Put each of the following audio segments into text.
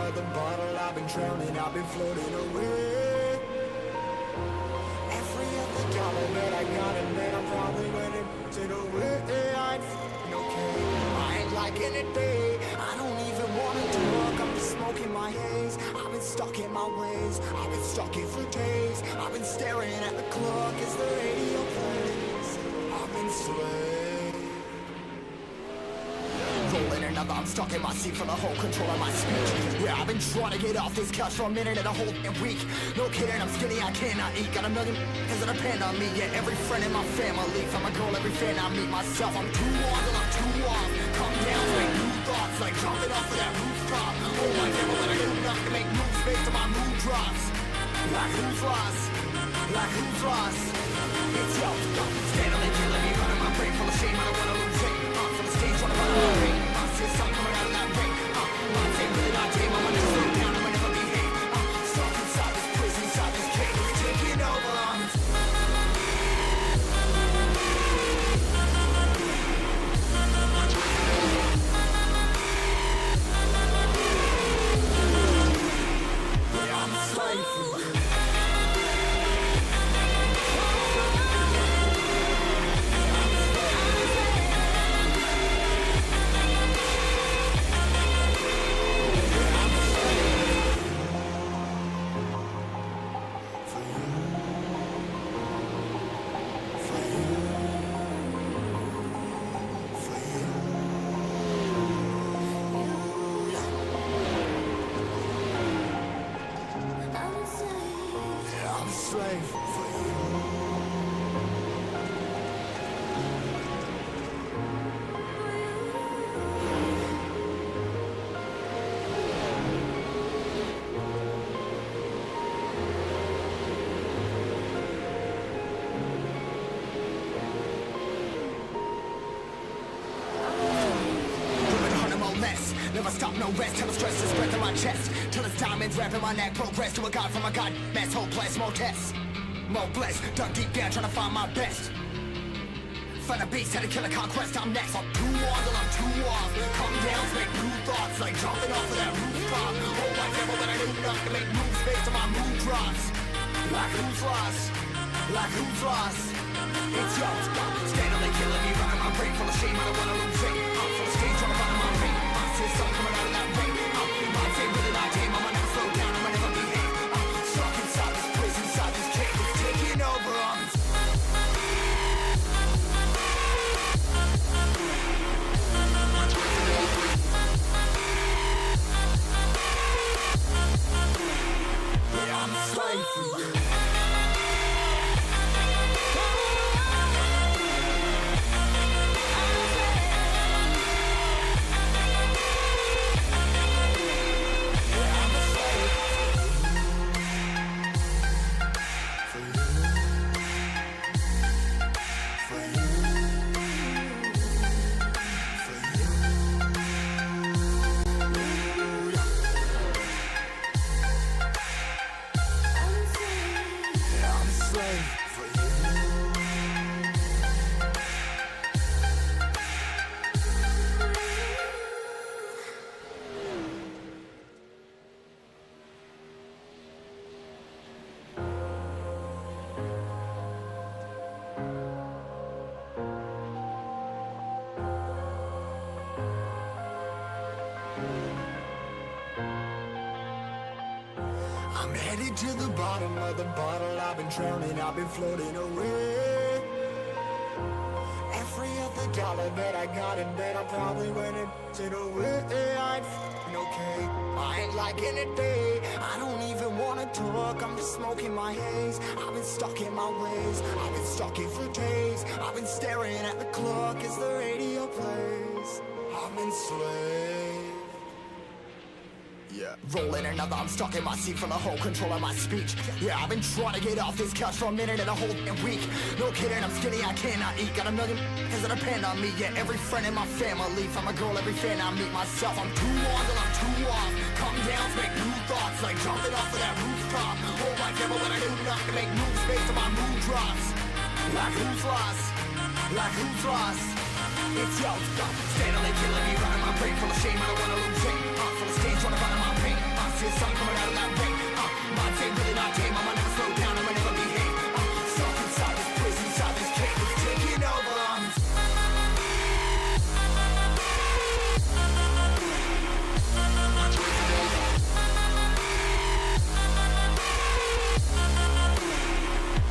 of the bottle, I've been drowning, I've been floating away. Every other dollar that I got and then I'm probably winning it away. I ain't f***ing okay, I ain't liking it, babe. I don't even wanna talk, I'm just smoking my haze. I've been stuck in my ways, I've been stuck in for days. I've been staring at the clock as the radio plays. I've been swayed. Rolling another, I'm stuck in my seat for the whole control of my speech. Yeah, I've been trying to get off this couch for a minute and a whole week. No kidding, I'm skinny, I cannot eat. Got a million cause that depend on me. Yeah, every friend in my family. From a girl, every fan I meet myself. I'm too on till I'm too off. Come down, make new thoughts, like jumping off of that rooftop. Oh my God, but I do nothing to make moves based on my mood drops. Like who's lost? Like who's lost? It's yo, steadily killing me, running my brain full of shame. I don't wanna lose it. For the stage, trying to run my brain. Something coming out of that rain. My team really not tame. I'm gonna slow down, I'm gonna never behave. Stuck inside this prison, inside this cage. It's taking over on me. Yeah, I'm a slave for you. Never stop, no rest, till the stress is breath in my chest. Till it's diamonds wrapping my neck, progress to a god from a god mess. Hopeless, more tests, more blessed. Dug deep down, trying to find my best. Find a beast, had to kill a conquest, I'm next. I'm too on till I'm too off. Come down, make new thoughts, like jumping off of that rooftop. Oh my devil, but I do nothing to make moves based on my mood drops. Like who's lost? Like who's lost? It's yo, steadily killing me, running my brain full of shame. I don't wanna lose it. I'm full of stage, trying to find my pain. Something coming out of that rain. My team really not tame. I'ma never slow down, I'ma never behave. Stuck inside this prison, inside this cage. It's taking over on me. Yeah, I'm a slave for you. I'm headed to the bottom of the bottle. I've been drowning, I've been floating away. Every other dollar that I got and then I'm probably winning it away. I ain't f***ing okay, I ain't liking it, babe. I don't even wanna talk, I'm just smoking my haze. I've been stuck in my ways, I've been stuck in for days. I've been staring at the clock as the radio plays. I've been slaved. Yeah, rolling another, I'm stuck in my seat for the whole control of my speech. Yeah, I've been trying to get off this couch for a minute and a whole week. No kidding, I'm skinny, I cannot eat. Got a million cause that depend on me. Yeah, every friend in my family. From a girl, every fan I meet myself. I'm too on till I'm too off. Come down, make new thoughts, like jumping off of that rooftop. Oh my devil, but I do nothing to make moves based on my mood drops. Like who's lost? Like who's lost? It's yo, steadily killing me, running my brain full of shame. I don't wanna lose it. Full of stage, trying to run my pain. see the sun coming out of that rain. Minds ain't really not tame, I'ma never slow down, I'ma never behave. Stuck inside this prison, inside this cage, it's taking over.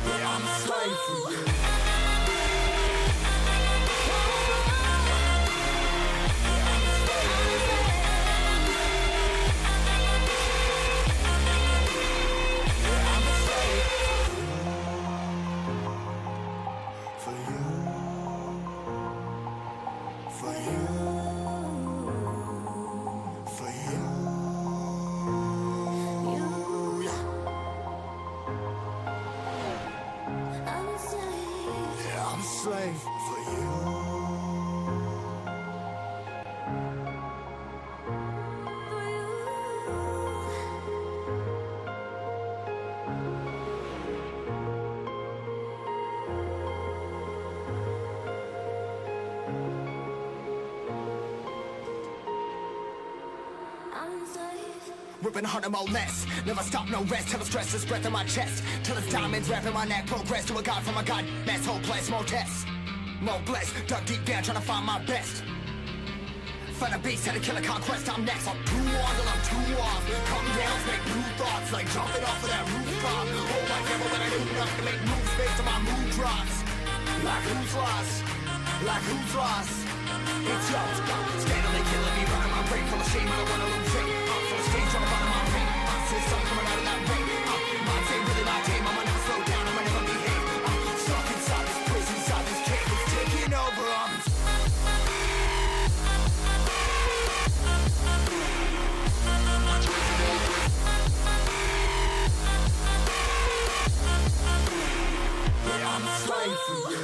Yeah, I'm a slave for you. Slave for you. Ripping harder, more less. Never stop, no rest. Till the stress is breath in my chest. Till it's diamonds wrapping my neck. Progress to a god from a god. Mess, hopeless, more tests. More blessed. Dug deep down, trying to find my best. Find a beast, had to kill a conquest. I'm next. I'm too on till I'm too off. Come down, make new thoughts. Like jumping off of that rooftop. Oh, my devil, but I knew enough to make moves based on my mood drops. Like who's lost? Like who's lost? It's yours. Steadily killing me, running my brain full of shame. I don't wanna lose it. Full of stage, trying to find my pain. See the sun coming out of that rain. Minds ain't really not tame. I'ma never slow down. I'ma never behave. Stuck inside this prison, inside this cage. It's taking over. Yeah, I'm a slave for you.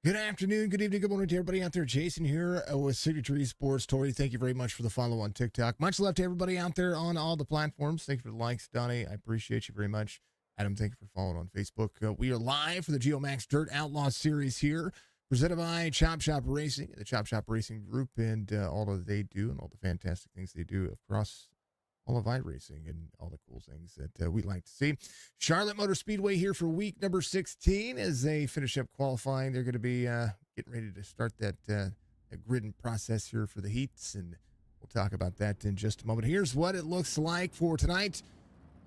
Good afternoon, good evening, good morning to everybody out there. Jason here with Signature Esports. Tori, thank you very much for the follow on TikTok. Much love to everybody out there on all the platforms. Thank you for the likes, Donnie. I appreciate you very much. Adam, thank you for following on Facebook. We are live for the Geomax Dirt Outlaws series here, presented by Chop Shop Racing, the Chop Shop Racing Group, and all that they do and all the fantastic things they do across all of iRacing and all the cool things that we like to see. Charlotte Motor Speedway here for week number 16 as they finish up qualifying. They're going to be getting ready to start that gridding process here for the heats, and we'll talk about that in just a moment. Here's what it looks like for tonight.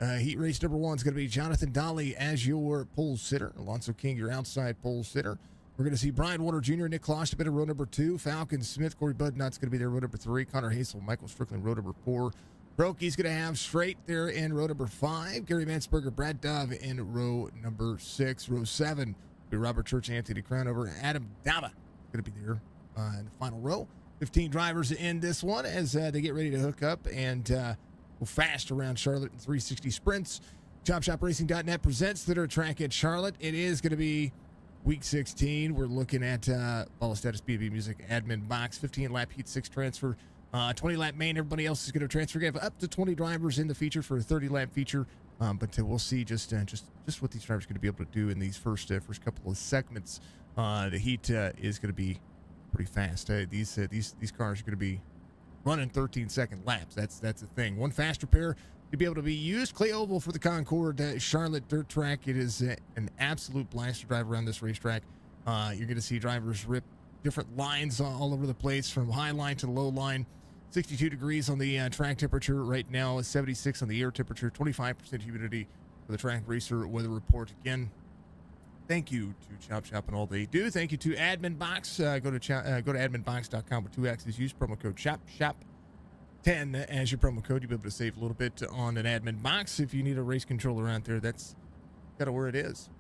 Heat race number 1 is going to be Jonathan Dolly as your pole sitter. Alonso King, your outside pole sitter. We're going to see Brian Warner Jr., Nick Klosterman in row number 2. Falcon Smith, Corey Budnutt's going to be there row number 3. Connor Hasel, Michael Strickland, row number 4. Brokey's going to have Straight there in row number 5. Gary Mansberger, Brad Dove in row number 6. Row 7 will be Robert Church, Anthony Crownover, Adam Dava going to be there in the final row. 15 drivers in this one as they get ready to hook up and go fast around Charlotte in 360 sprints. ChopShopRacing.net presents the Dirt Track at Charlotte. It is going to be week 16. We're looking at Ball Status B2B Music Admin Box, 15-lap Heat 6 transfer. 20-lap main. Everybody else is going to transfer. We have up to 20 drivers in the feature for a 30-lap feature, but we'll see just what these drivers are going to be able to do in these first couple of segments. The heat is going to be pretty fast. These cars are going to be running 13-second laps. That's the thing. One faster pair to be able to be used. Clay Oval for the Concord Charlotte Dirt Track. It is an absolute blast to drive around this racetrack. You're going to see drivers rip different lines all over the place, from high line to low line. 62 degrees on the track temperature right now, 76 on the air temperature, 25% humidity for the Track Racer weather report. Again, thank you to Chop Shop and all they do. Thank you to Admin Box. Go to adminbox.com with 2 X's. Use promo code CHOPSHOP10 as your promo code. You'll be able to save a little bit on an Admin Box. If you need a race controller out there, that's kind of where it is.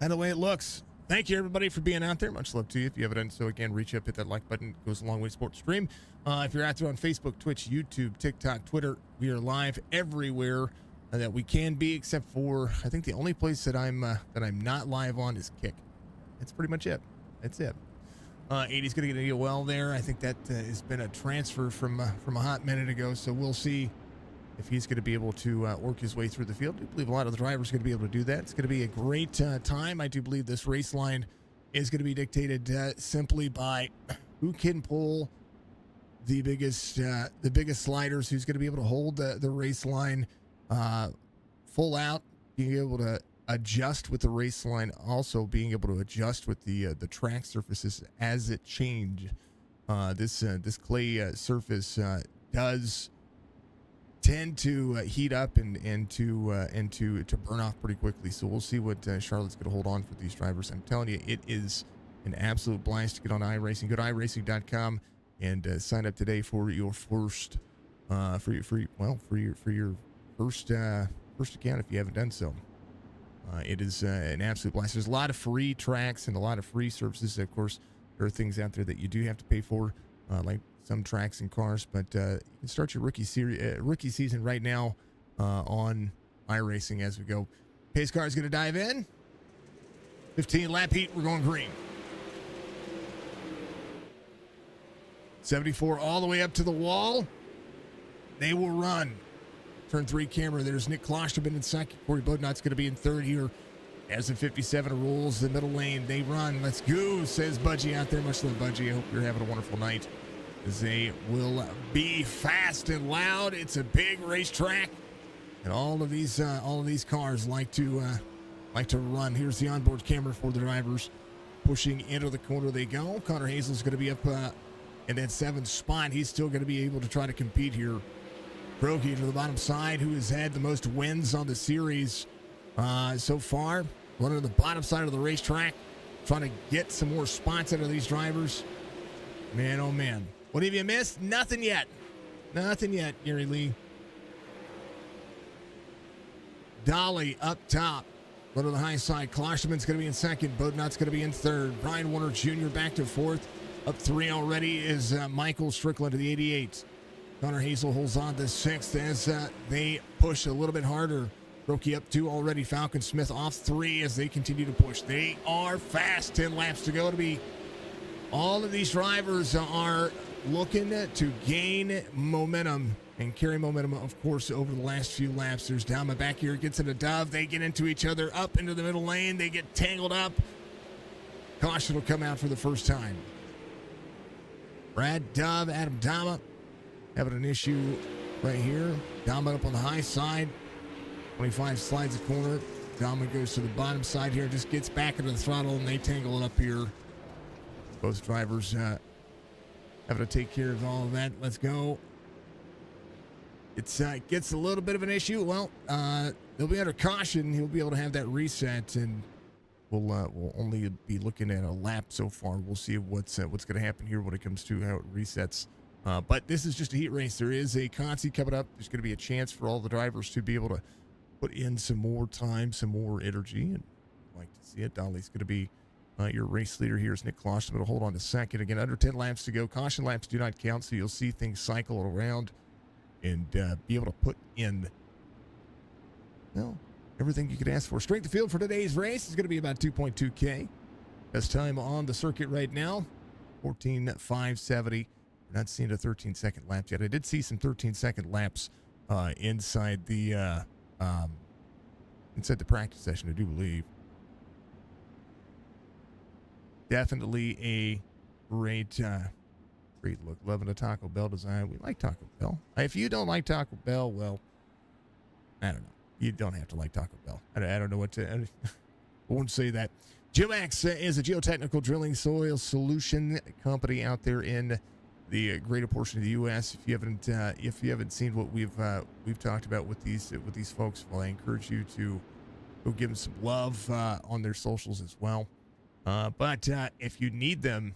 And the way it looks Thank you, everybody, for being out there. Much love to you. If you haven't done so, again, reach up, hit that like button. It goes a long way to support the stream. If you're out there on Facebook, Twitch, YouTube, TikTok, Twitter, we are live everywhere that we can be, except for, I think the only place that I'm not live on is Kick. That's pretty much it. That's it. 80's going to get a deal well there. I think that has been a transfer from a hot minute ago, so we'll see if he's going to be able to work his way through the field. I do believe a lot of the drivers are going to be able to do that. It's going to be a great time. I do believe this race line is going to be dictated simply by who can pull the biggest sliders, who's going to be able to hold the race line full out, being able to adjust with the race line, also being able to adjust with the track surfaces as it change. This clay surface does tend to heat up and to burn off pretty quickly. So we'll see what Charlotte's going to hold on for these drivers. I'm telling you, it is an absolute blast to get on iRacing. Go to iRacing.com and sign up today for your first for your first account if you haven't done so. It is an absolute blast. There's a lot of free tracks and a lot of free services. Of course, there are things out there that you do have to pay for, like some tracks and cars, but you can start your rookie season right now on iRacing as we go. Pace car is going to dive in. 15 lap heat. We're going green. 74 all the way up to the wall. They will run. Turn 3 camera. There's Nick Klosterman in second. Corey Bodnot's going to be in third here. As the 57 rolls the middle lane, they run. Let's go, says Budgie out there. Much love, Budgie. I hope you're having a wonderful night. They will be fast and loud. It's a big racetrack, and all of these cars like to run. Here's the onboard camera for the drivers. Pushing into the corner they go. Connor Hazel's going to be up in that 7th spot. He's still going to be able to try to compete here. Krogi to the bottom side, who has had the most wins on the series so far. Running to the bottom side of the racetrack, trying to get some more spots out of these drivers. Man, oh man. What have you missed? Nothing yet. Nothing yet, Gary Lee. Dolly up top. Go to the high side. Klosterman's going to be in second. Bodnot's going to be in third. Brian Warner Jr. back to fourth. Up 3 already is Michael Strickland to the 88. Connor Hazel holds on to 6th as they push a little bit harder. Roki up 2 already. Falcon Smith off 3 as they continue to push. They are fast. 10 laps to go to be. All of these drivers are looking to gain momentum and carry momentum, of course, over the last few laps. There's Dama back here, gets in a Dove. They get into each other, up into the middle lane. They get tangled up. Caution will come out for the first time. Brad Dove, Adam Dama having an issue right here. Dama up on the high side. 25 slides the corner. Dama goes to the bottom side here, just gets back into the throttle, and they tangle it up here. Both drivers having to take care of all of that. Let's go. It gets a little bit of an issue. Well, they'll be under caution. He'll be able to have that reset, and we'll only be looking at a lap so far. We'll see what's going to happen here when it comes to how it resets. But this is just a heat race. There is a consi coming up. There's going to be a chance for all the drivers to be able to put in some more time, some more energy, and I'd like to see it. Dolly's going to be your race leader here is Nick Klosterman to hold on to second. Again, under 10 laps to go. Caution laps do not count, so you'll see things cycle around and be able to put in, well, everything you could ask for. Strength of field for today's race is going to be about 2.2K. Best time on the circuit right now, 14.570. We're not seeing a 13-second laps yet. I did see some 13-second laps inside the practice session, I do believe. Definitely a great look. Loving the Taco Bell design. We like Taco Bell. If you don't like Taco Bell, well, I don't know. You don't have to like Taco Bell. I don't know what to. I won't say that. Geomax is a geotechnical drilling soil solution company out there in the greater portion of the U.S. If you haven't seen what we've talked about with these folks, well, I encourage you to go give them some love on their socials as well. But if you need them,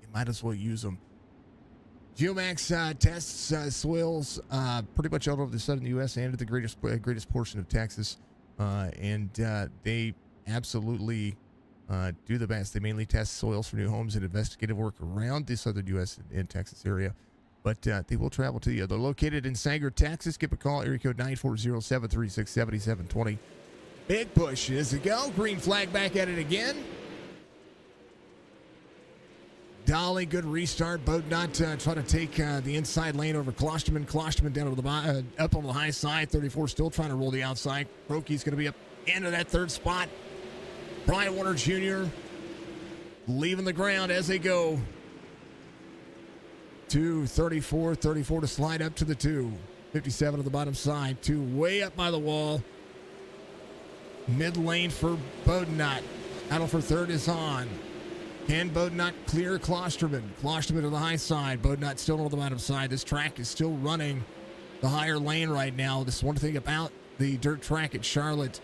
you might as well use them. Geomax tests soils pretty much all over the southern U.S. and the greatest portion of Texas, and they absolutely do the best. They mainly test soils for new homes and investigative work around the southern U.S. and Texas area. But they will travel to you. They're located in Sanger, Texas. Give a call, area code 940-736-7720. Big push is a go. Green flag back at it again. Dolly, good restart. Bodnot trying to take the inside lane over Klosterman. Klosterman down to the up on the high side. 34 still trying to roll the outside. Croaky's going to be up into that third spot. Brian Warner Jr. leaving the ground as they go. 2:34, 34 to slide up to the 2. 57 to the bottom side. 2 way up by the wall. Mid lane for Bodnot. Battle for third is on. Can Bodnot clear Klosterman? Klosterman to the high side. Bodnot still on the bottom side. This track is still running the higher lane right now. This one thing about the dirt track at Charlotte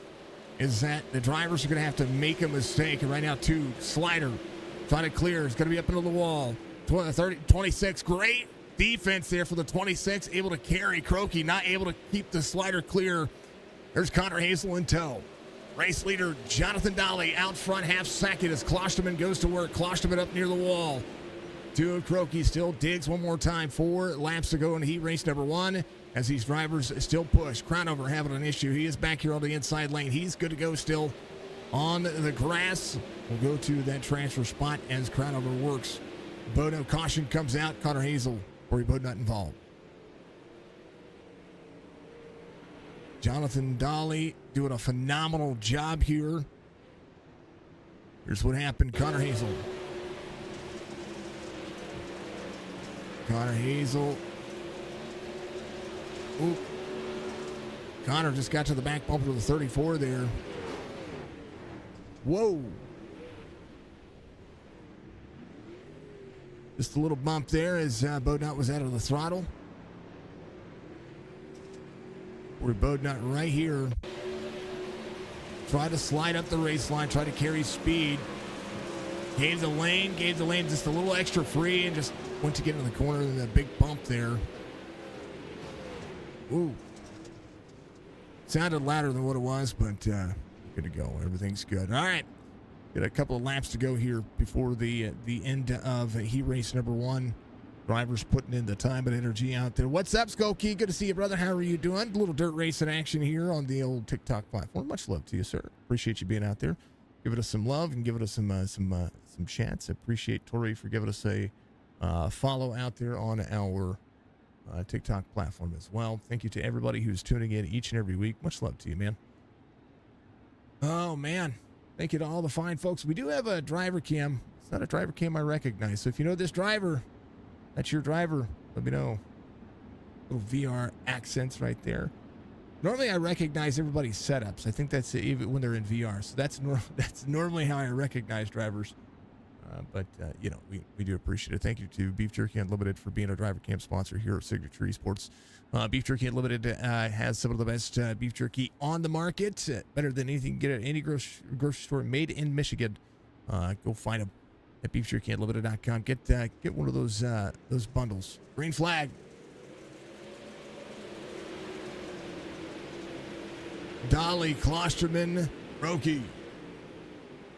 is that the drivers are going to have to make a mistake. And right now, 2, Slider trying to clear. It's going to be up into the wall. 26, great defense there for the 26. Able to carry Croaky, not able to keep the Slider clear. There's Connor Hazel in tow. Race leader Jonathan Dolly out front, half second as Klosterman goes to work. Klosterman up near the wall. 2 Croaky still digs one more time. 4 laps to go in heat race number 1 as these drivers still push. Crownover having an issue. He is back here on the inside lane. He's good to go still on the grass. We'll go to that transfer spot as Crownover works. Bono caution comes out. Connor Hazel, Corey Bodnot involved. Jonathan Dolly doing a phenomenal job here. Here's what happened. Connor Hazel. Connor Hazel. Oop. Connor just got to the back bumper of the 34 there. Whoa. Just a little bump there as Bodnot was out of the throttle. We're Bodnot right here. Try to slide up the race line, try to carry speed. Gave the lane just a little extra free and just went to get in the corner and that big bump there. Ooh. Sounded louder than what it was, but good to go. Everything's good. All right. Got a couple of laps to go here before the end of heat race number 1. Drivers putting in the time and energy out there. What's up, Skokie? Good to see you, brother. How are you doing? A little dirt racing action here on the old TikTok platform. Much love to you, sir. Appreciate you being out there. Giving us some love and giving us some chats. Appreciate Tori for giving us a follow out there on our TikTok platform as well. Thank you to everybody who's tuning in each and every week. Much love to you, man. Oh, man. Thank you to all the fine folks. We do have a driver cam. It's not a driver cam I recognize. So if you know this driver, that's your driver, let me know. Little VR accents right there. Normally I recognize everybody's setups. I think that's even when they're in VR. So that's normally how I recognize drivers. But you know, we do appreciate it. Thank you to Beef Jerky Unlimited for being a driver camp sponsor here at Signature Esports. Beef Jerky Unlimited has some of the best beef jerky on the market. Better than anything you can get at any grocery store made in Michigan. Go find them at beefjerkyunlimited.com. Get one of those bundles. Green flag. Dolly, Klosterman, Roki.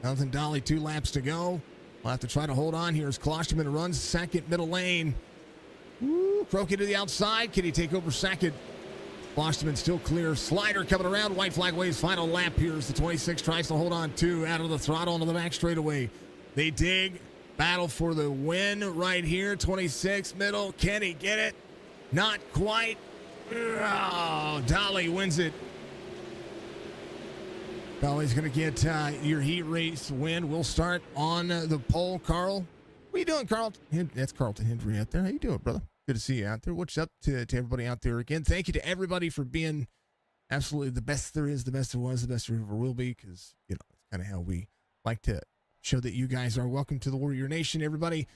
Jonathan Dolly, 2 laps to go. We'll have to try to hold on here as Klosterman runs second, middle lane. Woo, Croaky to the outside. Can he take over second? Klosterman still clear. Slider coming around. White flag waves. Final lap here as the 26 tries to hold on 2 out of the throttle into the back straightaway. They dig. Battle for the win right here. 26 middle. Can he get it? Not quite. Oh, Dolly wins it. Dolly's going to get your heat race win. We'll start on the pole. Carl, what are you doing, Carl? That's Carlton Hendry out there. How you doing, brother? Good to see you out there. What's up to everybody out there again? Thank you to everybody for being absolutely the best there is, the best there was, the best there ever will be, because, you know, it's kind of how we like to show that you guys are. Welcome to the Warrior Nation, everybody.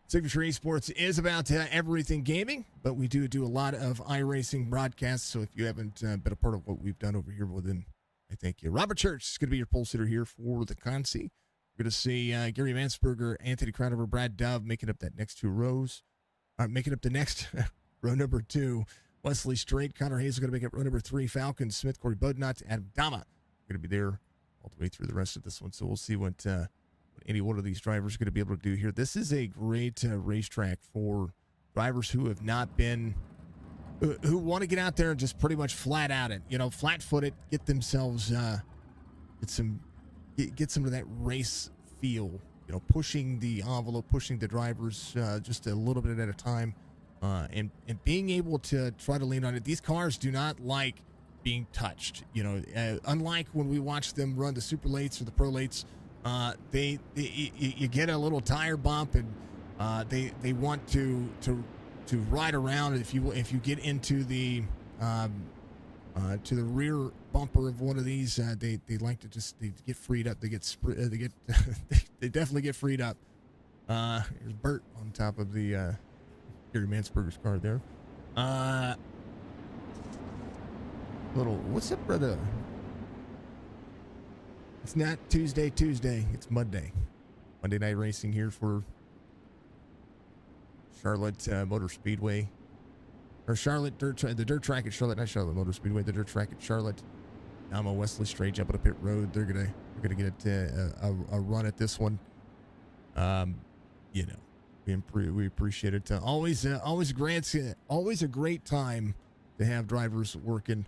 Signature Esports is about everything gaming, but we do a lot of iRacing broadcasts, so if you haven't been a part of what we've done over here, well, then I thank you. Robert Church is going to be your pole sitter here for the Consi. We're going to see Gary Mansberger, Anthony Crownover, Brad Dove making up that next 2 rows. Making up the next row number 2. Wesley Strait, Connor Hayes is going to make up row number 3. Falcon, Smith, Corey Bodnot, Adam Dama going to be there all the way through the rest of this one. So we'll see what any one of these drivers are going to be able to do here. This is a great racetrack for drivers who have not been, who want to get out there and just pretty much flat out it, flat foot it, get themselves, get some of that race feel, pushing the envelope, pushing the drivers just a little bit at a time, and being able to try to lean on it. These cars do not like being touched, unlike when we watch them run the super lates or the pro lates. You get a little tire bump, and they want to ride around. If you get into the to the rear bumper of one of these, they like to just they get freed up. They definitely get freed up. Here's Bert on top of the Gary Mansberger's car there. What's up, brother? It's not Tuesday. It's Monday. Monday night racing here for Charlotte Motor Speedway. Or Charlotte the dirt track at Charlotte, not Charlotte Motor Speedway, the dirt track at Charlotte. I'm on Wesley Straight, jumping up pit road. They're gonna get a run at this one. We appreciate it. Always a great time to have drivers working.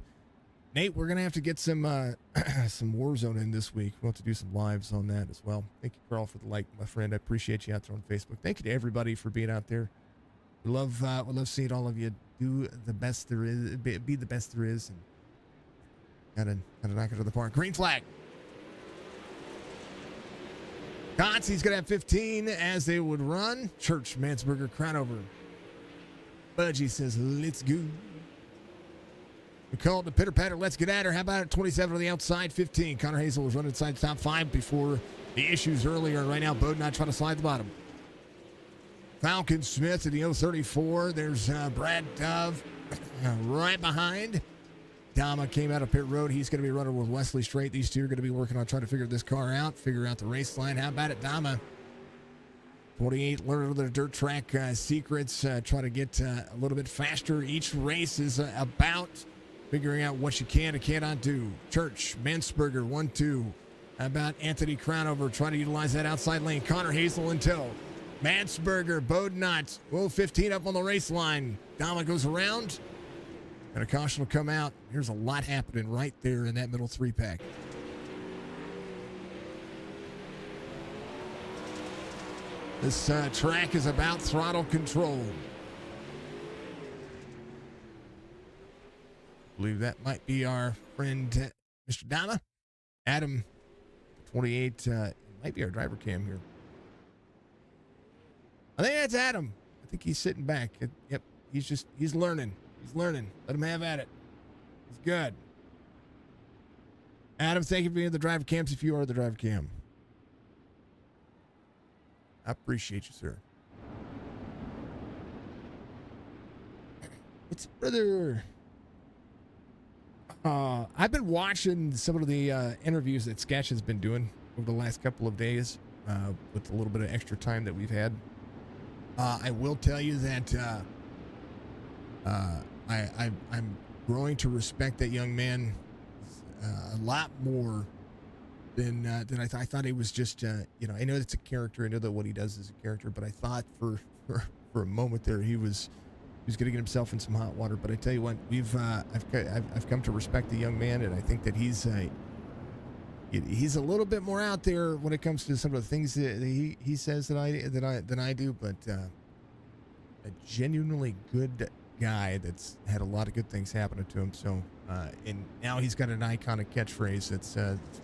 Nate, we're gonna have to get some Warzone in this week. We'll have to do some lives on that as well. Thank you, Carl, for the like, my friend. I appreciate you out there on Facebook. Thank you to everybody for being out there. We love seeing all of you do the best there is, be the best there is, and gotta knock it to the park. Green flag. He's gonna have 15 as they would run. Church, Mansberger, Crownover. Budgie says, let's go. We call it the pitter patter. Let's get at her. How about it? 27 on the outside, 15. Connor Hazel was running inside the top 5 before the issues earlier. Right now, Bode not trying to slide the bottom. Falcon Smith at the 034. There's Brad Dove right behind. Dama came out of pit road. He's going to be running with Wesley Straight. These two are going to be working on trying to figure this car out, figure out the race line. How about it, Dama? 28, learning the dirt track secrets, try to get a little bit faster. Each race is about figuring out what you can and cannot do. Church, Mansberger, 1-2. How about Anthony Crownover trying to utilize that outside lane? Connor Hazel in tow. Mansberger, Bodnot, 15 up on the race line. Dama goes around, and a caution will come out. There's a lot happening right there in that middle 3-pack. This track is about throttle control. I believe that might be our friend, Mr. Dama. Adam, 28, might be our driver cam here. I think that's Adam. I think he's sitting back. Yep, he's learning. He's learning. Let him have at it. He's good. Adam, thank you for being the driver cams if you are the driver cam. I appreciate you, sir. What's up, brother? I've been watching some of the interviews that Sketch has been doing over the last couple of days with a little bit of extra time that we've had. I will tell you that I'm growing to respect that young man a lot more than I thought he was just, I know it's a character. I know that what he does is a character, but I thought for a moment there he was going to get himself in some hot water. But I tell you what, I've come to respect the young man, and I think that he's a little bit more out there when it comes to some of the things that he says than I do. But a genuinely good guy that's had a lot of good things happening to him. So and now he's got an iconic catchphrase that's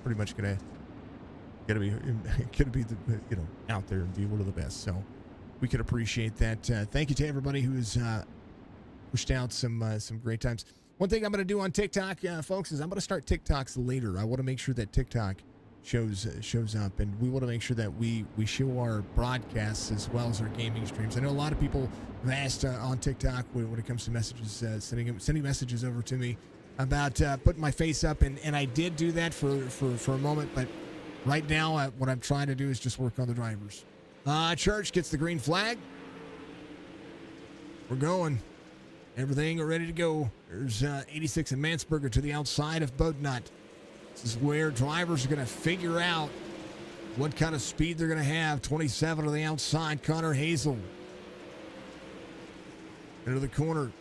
pretty much gonna be the, out there and be one of the best. So we could appreciate that. Thank you to everybody who's pushed out some great times. One thing I'm going to do on TikTok, folks, is I'm going to start TikToks later. I want to make sure that TikTok shows up, and we want to make sure that we show our broadcasts as well as our gaming streams. I know a lot of people have asked on TikTok when it comes to messages, sending messages over to me about putting my face up, and I did do that for a moment, but right now what I'm trying to do is just work on the drivers. Church gets the green flag. We're going. Everything ready to go. There's 86 and Mansberger to the outside of Bodnot. This is where drivers are going to figure out what kind of speed they're going to have. 27 on the outside, Connor Hazel. Into the corner.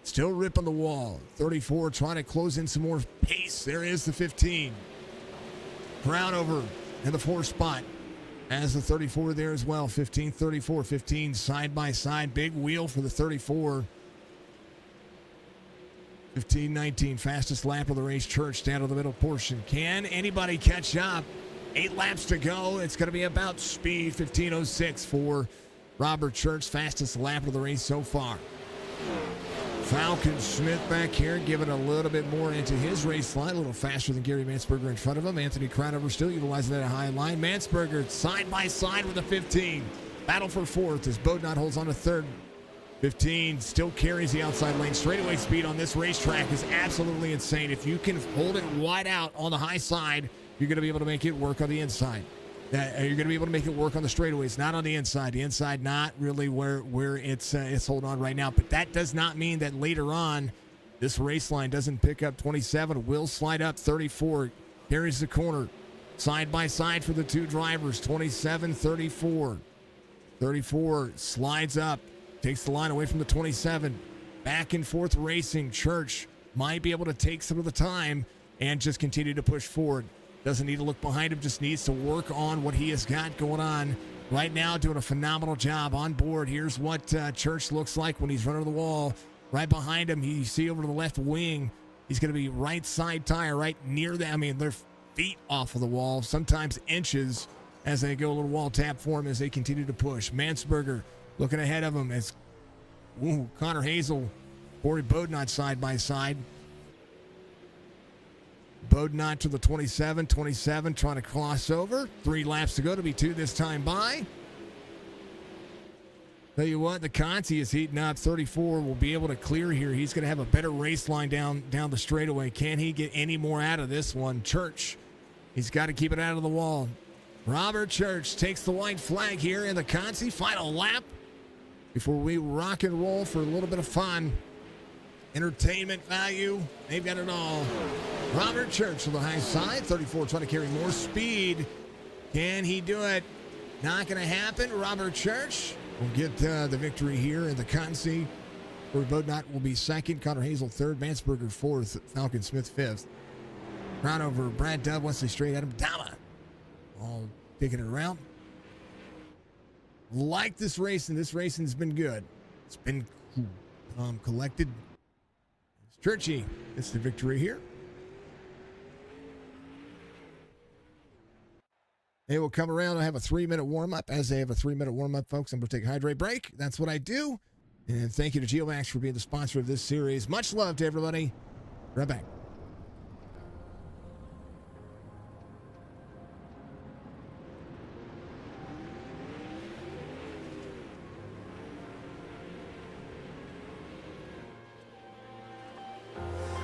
Still ripping the wall. 34 trying to close in some more pace. There is the 15. Brownover in the 4 spot. As the 34 there as well. 15, 34, 15 side by side. Big wheel for the 34. 15, 19. Fastest lap of the race. Church down to the middle portion. Can anybody catch up? 8 laps to go. It's going to be about speed. 15:06 for Robert Church. Fastest lap of the race so far. Falcon Smith back here giving a little bit more into his race line. A little faster than Gary Mansberger in front of him. Anthony Crownover still utilizing that high line. Mansberger side by side with a 15. Battle for 4th as Bodnot holds on to 3rd. 15 still carries the outside lane. Straightaway speed on this racetrack is absolutely insane. If you can hold it wide out on the high side, you're going to be able to make it work on the inside. You're going to be able to make it work on the straightaways, not on the inside. The inside not really where it's holding on right now. But that does not mean that later on this race line doesn't pick up. 27 will slide up. 34 carries the corner. Side by side for the 2 drivers. 27, 34. 34 slides up. Takes the line away from the 27. Back and forth racing. Church might be able to take some of the time and just continue to push forward. Doesn't need to look behind him, just needs to work on what he has got going on right now, doing a phenomenal job on board. Here's what Church looks like when he's running the wall. Right behind him, you see over to the left wing, he's going to be right side tire, right near them. I mean, they're feet off of the wall, sometimes inches as they go a little wall tap for him as they continue to push. Mansberger looking ahead of him as Connor Hazel, Corey Bodnot side by side. Bodnot to the 27. 27 trying to cross over. 3 laps to go to be 2 this time by. Tell you what, the Conti is heating up. 34 will be able to clear here. He's going to have a better race line down the straightaway. Can he get any more out of this one? Church, he's got to keep it out of the wall. Robert Church takes the white flag here in the Conti. Final lap before we rock and roll for a little bit of fun. Entertainment value, they've got it all. Robert Church on the high side. 34 trying to carry more speed. Can he do it? Not going to happen. Robert Church will get the victory here in the Consi. Corey Bodnot will be 2nd. Connor Hazel 3rd. Mansberger 4th. Falcon Smith 5th. Crownover, Brad Dove, Wesley Straight, Adam Dama. All taking it around. Like this racing. This racing's been good. It's been collected. Churchy gets the victory here. They will come around and have a 3-minute warm-up. As they have a 3-minute warm-up, folks, I'm going to take a hydrate break. That's what I do. And thank you to Geomax for being the sponsor of this series. Much love to everybody. Right back.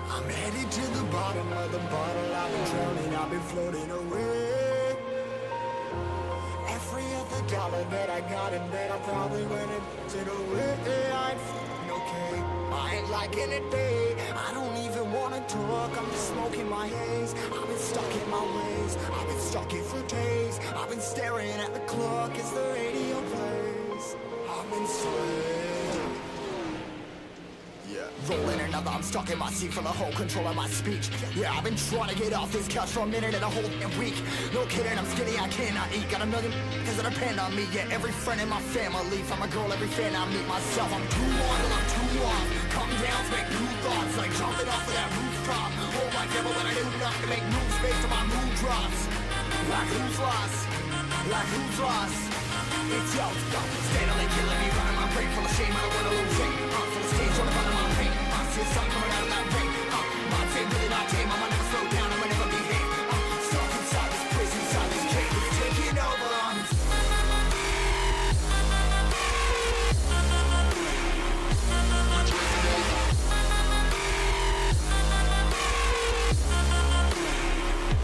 I'm headed to the bottom of the bottle. I've been drowning, I've been floating away. Every other dollar that I got in bed, I probably went and took away. I ain't f***ing okay. I ain't liking it, babe. I don't even wanna talk. I'm just smoking my haze. I've been stuck in my ways. I've been stuck here for days. I've been staring at the clock as the radio plays. I've been slayed. Rolling another, I'm stuck in my seat for the whole control of my speech. Yeah, I've been trying to get off this couch for a minute and a whole week. No kidding, I'm skinny, I cannot eat. Got a million that depend on me. Yeah, every friend in my family, from a girl, every fan I meet myself. I'm too on till I'm too off. Come down to make new thoughts, like jumping off of that rooftop. Oh my devil, when I do enough to make moves based on my mood drops. Like who's lost? Like who's lost? It's yo, steadily killing me, running my brain full of shame. I don't wanna lose it. I'm full of stage, trying to find my pain. I see the sun coming out of that rain. My team really not tame. I'ma never slow down. I'ma never behave. Stuck inside this prison, inside this cage. It's taking over on this.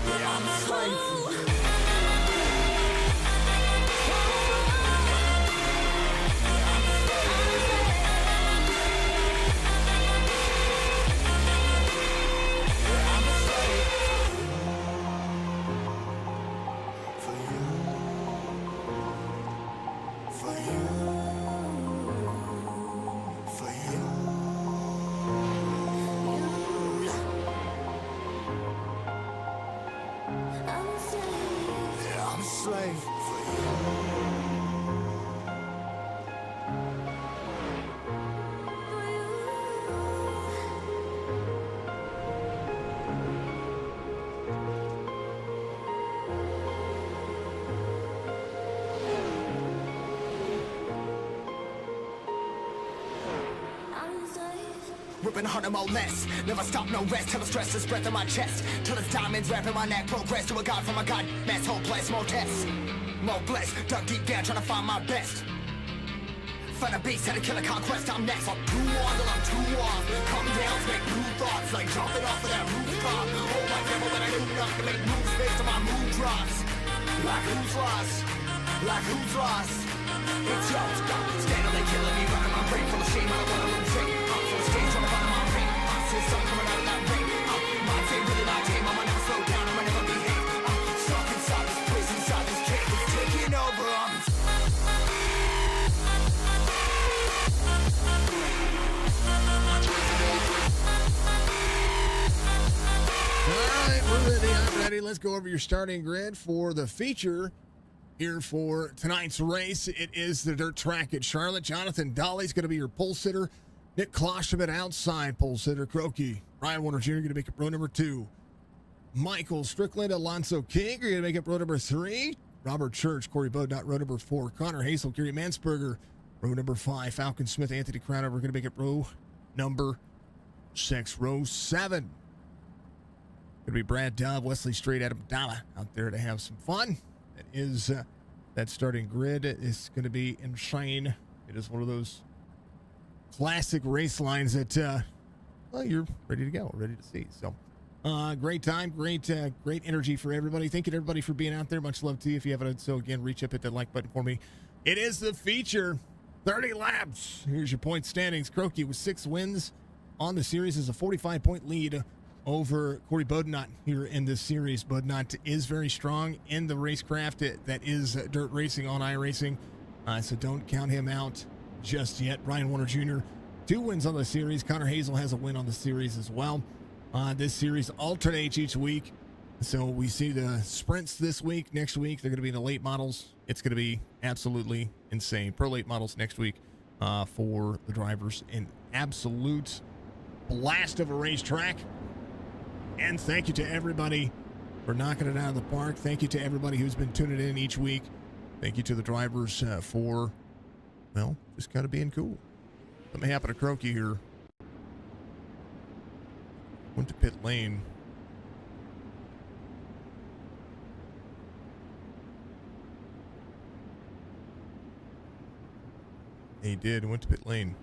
Yeah, I'm a slave. ripping harder, more less. Never stop, no rest, till the stress is breath in my chest. Till it's diamonds wrapping my neck, progress to a god from a god mess. Hopeless, more tests, more blessed. Dug deep down, trying to find my best. Find a beast, had to kill a conquest, I'm next. I'm too on till I'm too off. Come down, make new thoughts, like jumping off of that rooftop. Hold my devil, but I do not to make moves based on my mood drops. Like who's lost? Like who's lost? It's yours, stop. Steadily killing me, running my brain full of shame. I don't wanna lose it. I'm full of stage, trying to find my pain. I see sun coming out of that rain. My day really not tame. I'ma never slow down, I'ma never behave. I'm stuck inside this prison, inside this cave. It's taking over, I'm All right, we're ready. I'm ready. Let's go over your starting grid for the feature here for tonight's race. It is the dirt track at Charlotte. Jonathan Dolly's going to be your pole sitter. Nick Klosterman outside pole sitter. Croaky. Ryan Warner Jr. going to make it row number 2. Michael Strickland, Alonso King are going to make it row number 3. Robert Church, Corey Bodnott, row number 4. Connor Hazel, Gary Mansberger, row number 5. Falcon Smith, Anthony Crowder, we're going to make it row number 6. Row 7. Going to be Brad Dove, Wesley Strait, Adam Dalla out there to have some fun. That is that starting grid is going to be insane. It is one of those classic race lines that well, you're ready to go, ready to see. So great time, great energy for everybody. Thank you to everybody for being out there. Much love to you. If you haven't, so again, reach up, hit that like button for me. It is the feature, 30 laps. Here's your point standings. Croaky with 6 wins on the series is a 45-point lead over Corey Bodnott here in this series. Bodnott is very strong in the racecraft that is dirt racing on iRacing, so don't count him out just yet. Ryan Warner Jr., 2 wins on the series. Connor Hazel has a win on the series as well. This series alternates each week, so we see the sprints this week. Next week, they're going to be the late models. It's going to be absolutely insane. Pro late models next week for the drivers. An absolute blast of a racetrack. And thank you to everybody for knocking it out of the park. Thank you to everybody who's been tuning in each week. Thank you to the drivers for, well, just kind of being cool. Something happened to Croaky here. Went to pit lane. He did. Went to pit lane.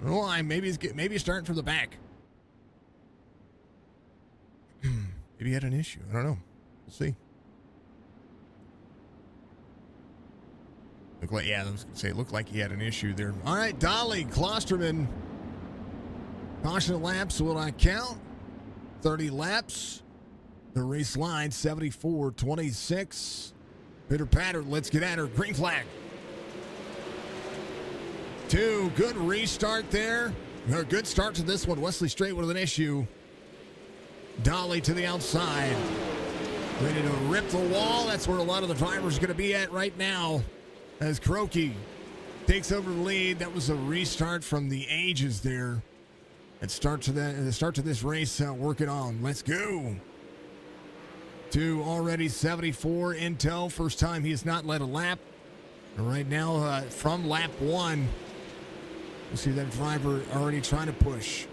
I don't know why. Maybe he's starting from the back. Maybe he had an issue. I don't know. We'll see. I was going to say, it looked like he had an issue there. All right, Dolly, Klosterman. Caution laps will not count. 30 laps. The race line, 74-26. Pitter patter, let's get at her. Green flag. 2, good restart there. A good start to this one. Wesley Strait with an issue. Dolly to the outside. Ready to rip the wall. That's where a lot of the drivers are going to be at right now. As Croaky takes over the lead. That was a restart from the ages there. The start to this race, working on. Let's go. 2 already 74 in tow. First time he has not led a lap. And right now, from lap 1, we'll see that driver already trying to push.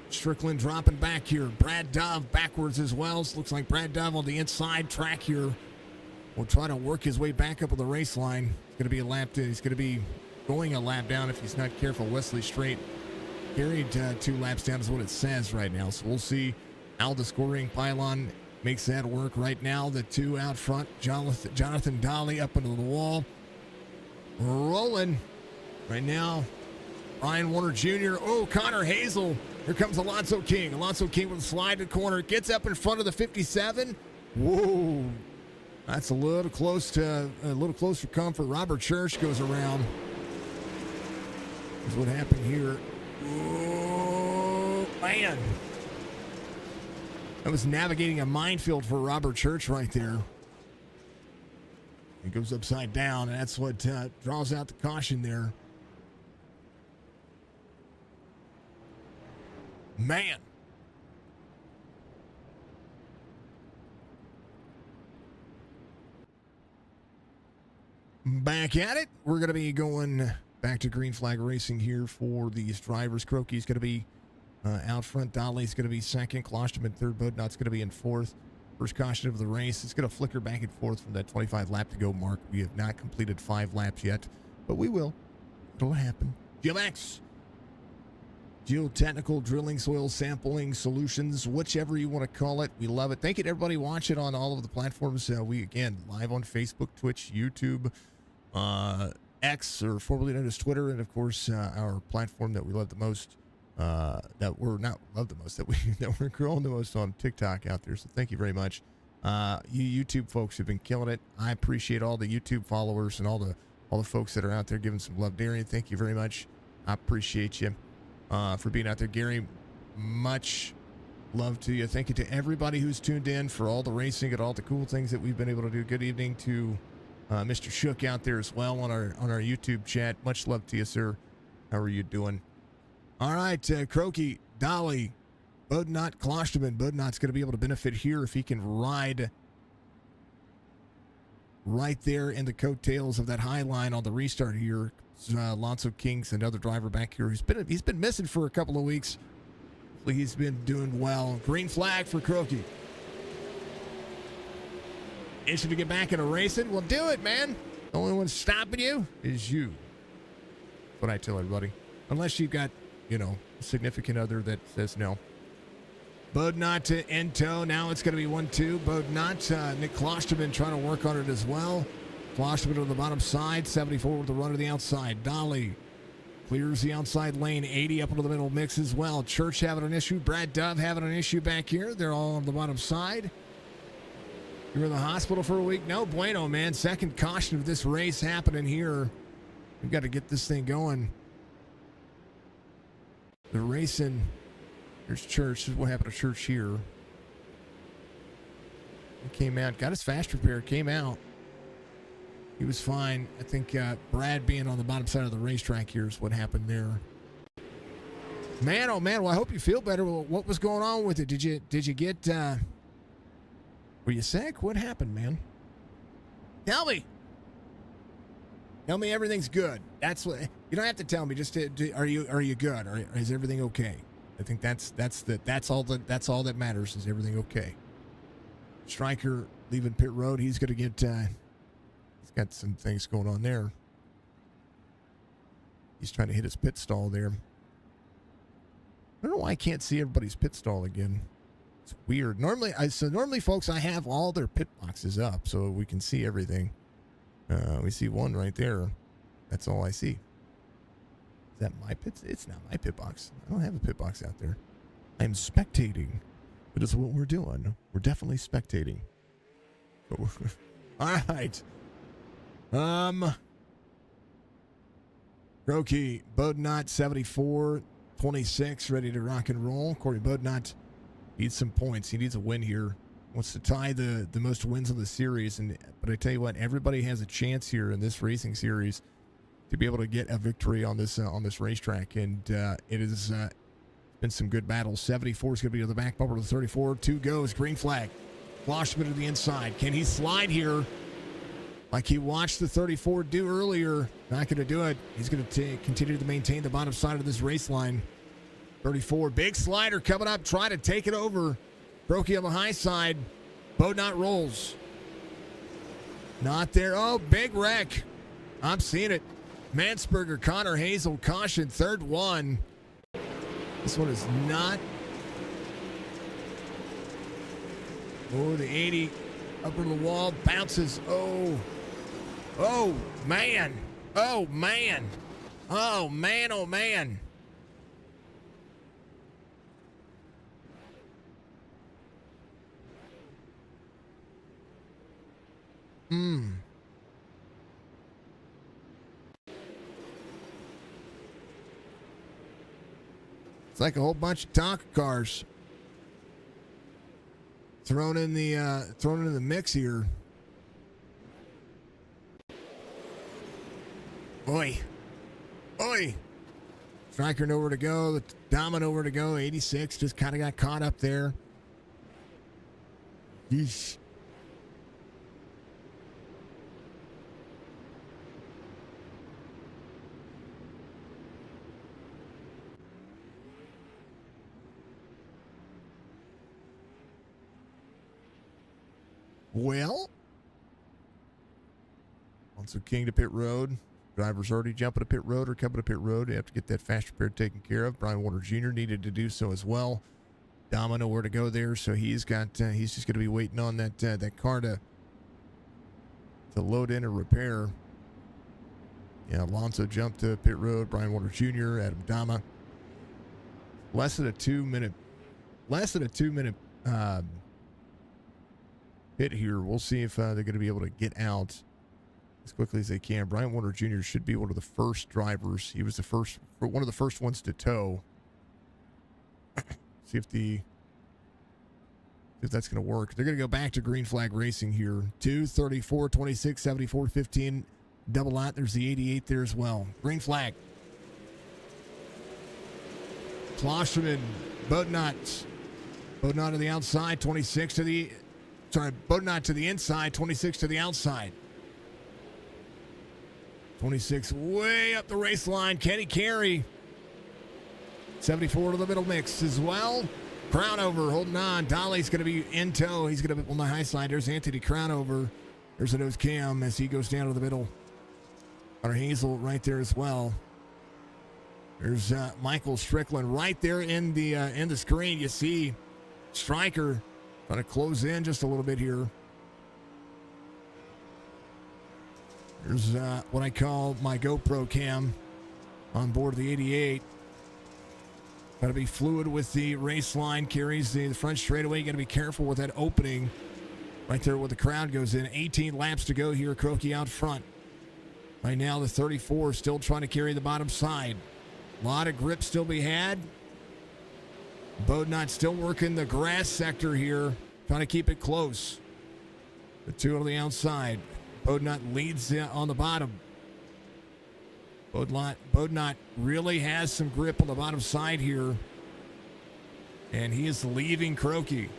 Strickland dropping back here. Brad Dove backwards as well. So looks like Brad Dove on the inside track here will try to work his way back up on the race line. It's going to be a lap. He's going to be going a lap down if he's not careful. Wesley Strait carried 2 laps down is what it says right now. So we'll see how the scoring pylon makes that work right now. The 2 out front. Jonathan Dolly up into the wall. Rolling right now. Ryan Warner Jr. Oh, Connor Hazel. Here comes Alonso King. Alonso King with a slide to the corner. Gets up in front of the 57. Whoa. That's a little close for comfort. Robert Church goes around. Here's what happened here. Oh, man. That was navigating a minefield for Robert Church right there. He goes upside down, and that's what draws out the caution there. Man. Back at it. We're going to be going back to green flag racing here for these drivers. Croaky's going to be Out front, Dolly's going to be second. Klosterman third. Bodnot's going to be in fourth. First caution of the race. It's going to flicker back and forth from that 25 lap to go mark. We have not completed 5 laps yet, but we will. It'll happen. Geomax. Geotechnical drilling, soil sampling solutions, whichever you want to call it. We love it. Thank you to everybody watching on all of the platforms. We, again, live on Facebook, Twitch, YouTube, X, or formerly known as Twitter, and, of course, our platform that we love the most, that we're growing the most on TikTok out there. So thank you very much. You YouTube folks have been killing it. I appreciate all the YouTube followers and all the folks that are out there giving some love. Darian, thank you very much. I appreciate you for being out there. Gary, much love to you. Thank you to everybody who's tuned in for all the racing and all the cool things that we've been able to do. Good evening to Mr. Shook out there as well on our YouTube chat. Much love to you, sir. How are you doing? All right, Croaky, Dolly, Bodnot, Klosterman. Bodnot's going to be able to benefit here if he can ride right there in the coattails of that high line on the restart here. Lonzo King's another driver back here. He's been missing for a couple of weeks. Hopefully he's been doing well. Green flag for Croaky. Itching to get back into racing? Well, do it, man. The only one stopping you is you. That's what I tell everybody. Unless you've got, a significant other that says no. Bodnot to Ento. Now it's going to be 1-2. Bodnot. Nick Klosterman trying to work on it as well. Klosterman on the bottom side. 74 with the run to the outside. Dolly clears the outside lane. 80 up into the middle mix as well. Church having an issue. Brad Dove having an issue back here. They're all on the bottom side. You're in the hospital for a week? No bueno, man. Second caution of this race happening here. We've got to get this thing going. The racing. There's Church. This is what happened to Church here. He came out. Got his fast repair. Came out. He was fine. I think Brad being on the bottom side of the racetrack here is what happened there. Man, oh man. Well, I hope you feel better. Well, what was going on with it? Did you get... Were you sick? What happened, man? Tell me. Tell me everything's good. That's what you don't have to tell me. Just are you good? Or is everything okay? I think that's all that matters. Is everything okay? Stryker leaving pit road. He's gonna get. He's got some things going on there. He's trying to hit his pit stall there. I don't know why I can't see everybody's pit stall again. It's weird. Normally, folks, I have all their pit boxes up so we can see everything. We see one right there. That's all I see. Is that my pit? It's not my pit box. I don't have a pit box out there. I'm spectating. But it's what we're doing. We're definitely spectating. All right. Roki, Bodnot, 74, 26, ready to rock and roll. Corey Bodnot needs some points. He needs a win here. Wants to tie the most wins of the series. But I tell you what, everybody has a chance here in this racing series to be able to get a victory on this racetrack. And it has been some good battles. 74 is going to be to the back bumper to the 34. 2 goes. Green flag. Klosterman to the inside. Can he slide here? Like he watched the 34 do earlier. Not going to do it. He's going to continue to maintain the bottom side of this race line. 34. Big slider coming up. Trying to take it over. Brokey on the high side. Bodnot rolls. Not there. Oh, big wreck. I'm seeing it. Mansberger, Connor Hazel, caution, third one. This one is not. Oh, the 80 up into the wall, bounces. Oh, man. Oh, man. Oh, man, oh, man. It's like a whole bunch of Tonka cars thrown in the mix here. Oi. Striker nowhere to go. The Dama nowhere to go. 86 just kind of got caught up there. Yeesh. Well, Alonso King to pit road. Driver's already jumping to pit road or coming to pit road. You have to get that fast repair taken care of. Brian Warner Jr. needed to do so as well. Dama nowhere to go there, so he's got he's just going to be waiting on that car to load in or repair. Yeah, Alonso jumped to pit road. Brian Warner Jr., Adam Dama. Less than a 2 minute pit here. We'll see if they're going to be able to get out as quickly as they can. Brian Warner Jr. should be one of the first drivers. He was one of the first ones to tow. See if that's going to work. They're going to go back to green flag racing here. 2:34, 26, 74, 15. Double out. There's the 88 there as well. Green flag. Klosterman, Bodnot. Bodnot to the outside, 26 to the... Sorry, Bodnot to the inside, 26 to the outside. 26 way up the race line. Kenny Carey. 74 to the middle mix as well. Crownover holding on. Dolly's going to be in tow. He's going to be on the high side. There's Anthony Crownover. There's a nose cam as he goes down to the middle. Hunter Hazel right there as well. There's Michael Strickland right there in the screen. You see Stryker trying to close in just a little bit here. There's what I call my GoPro cam on board the 88. Got to be fluid with the race line. Carries the front straightaway. You got to be careful with that opening right there where the crowd goes in. 18 laps to go here. Croaky out front. Right now the 34 still trying to carry the bottom side. A lot of grip still be had. Bodnot still working the grass sector here. Trying to keep it close. The two on the outside. Bodnot leads on the bottom. Bodnot really has some grip on the bottom side here. And he is leaving Croaky.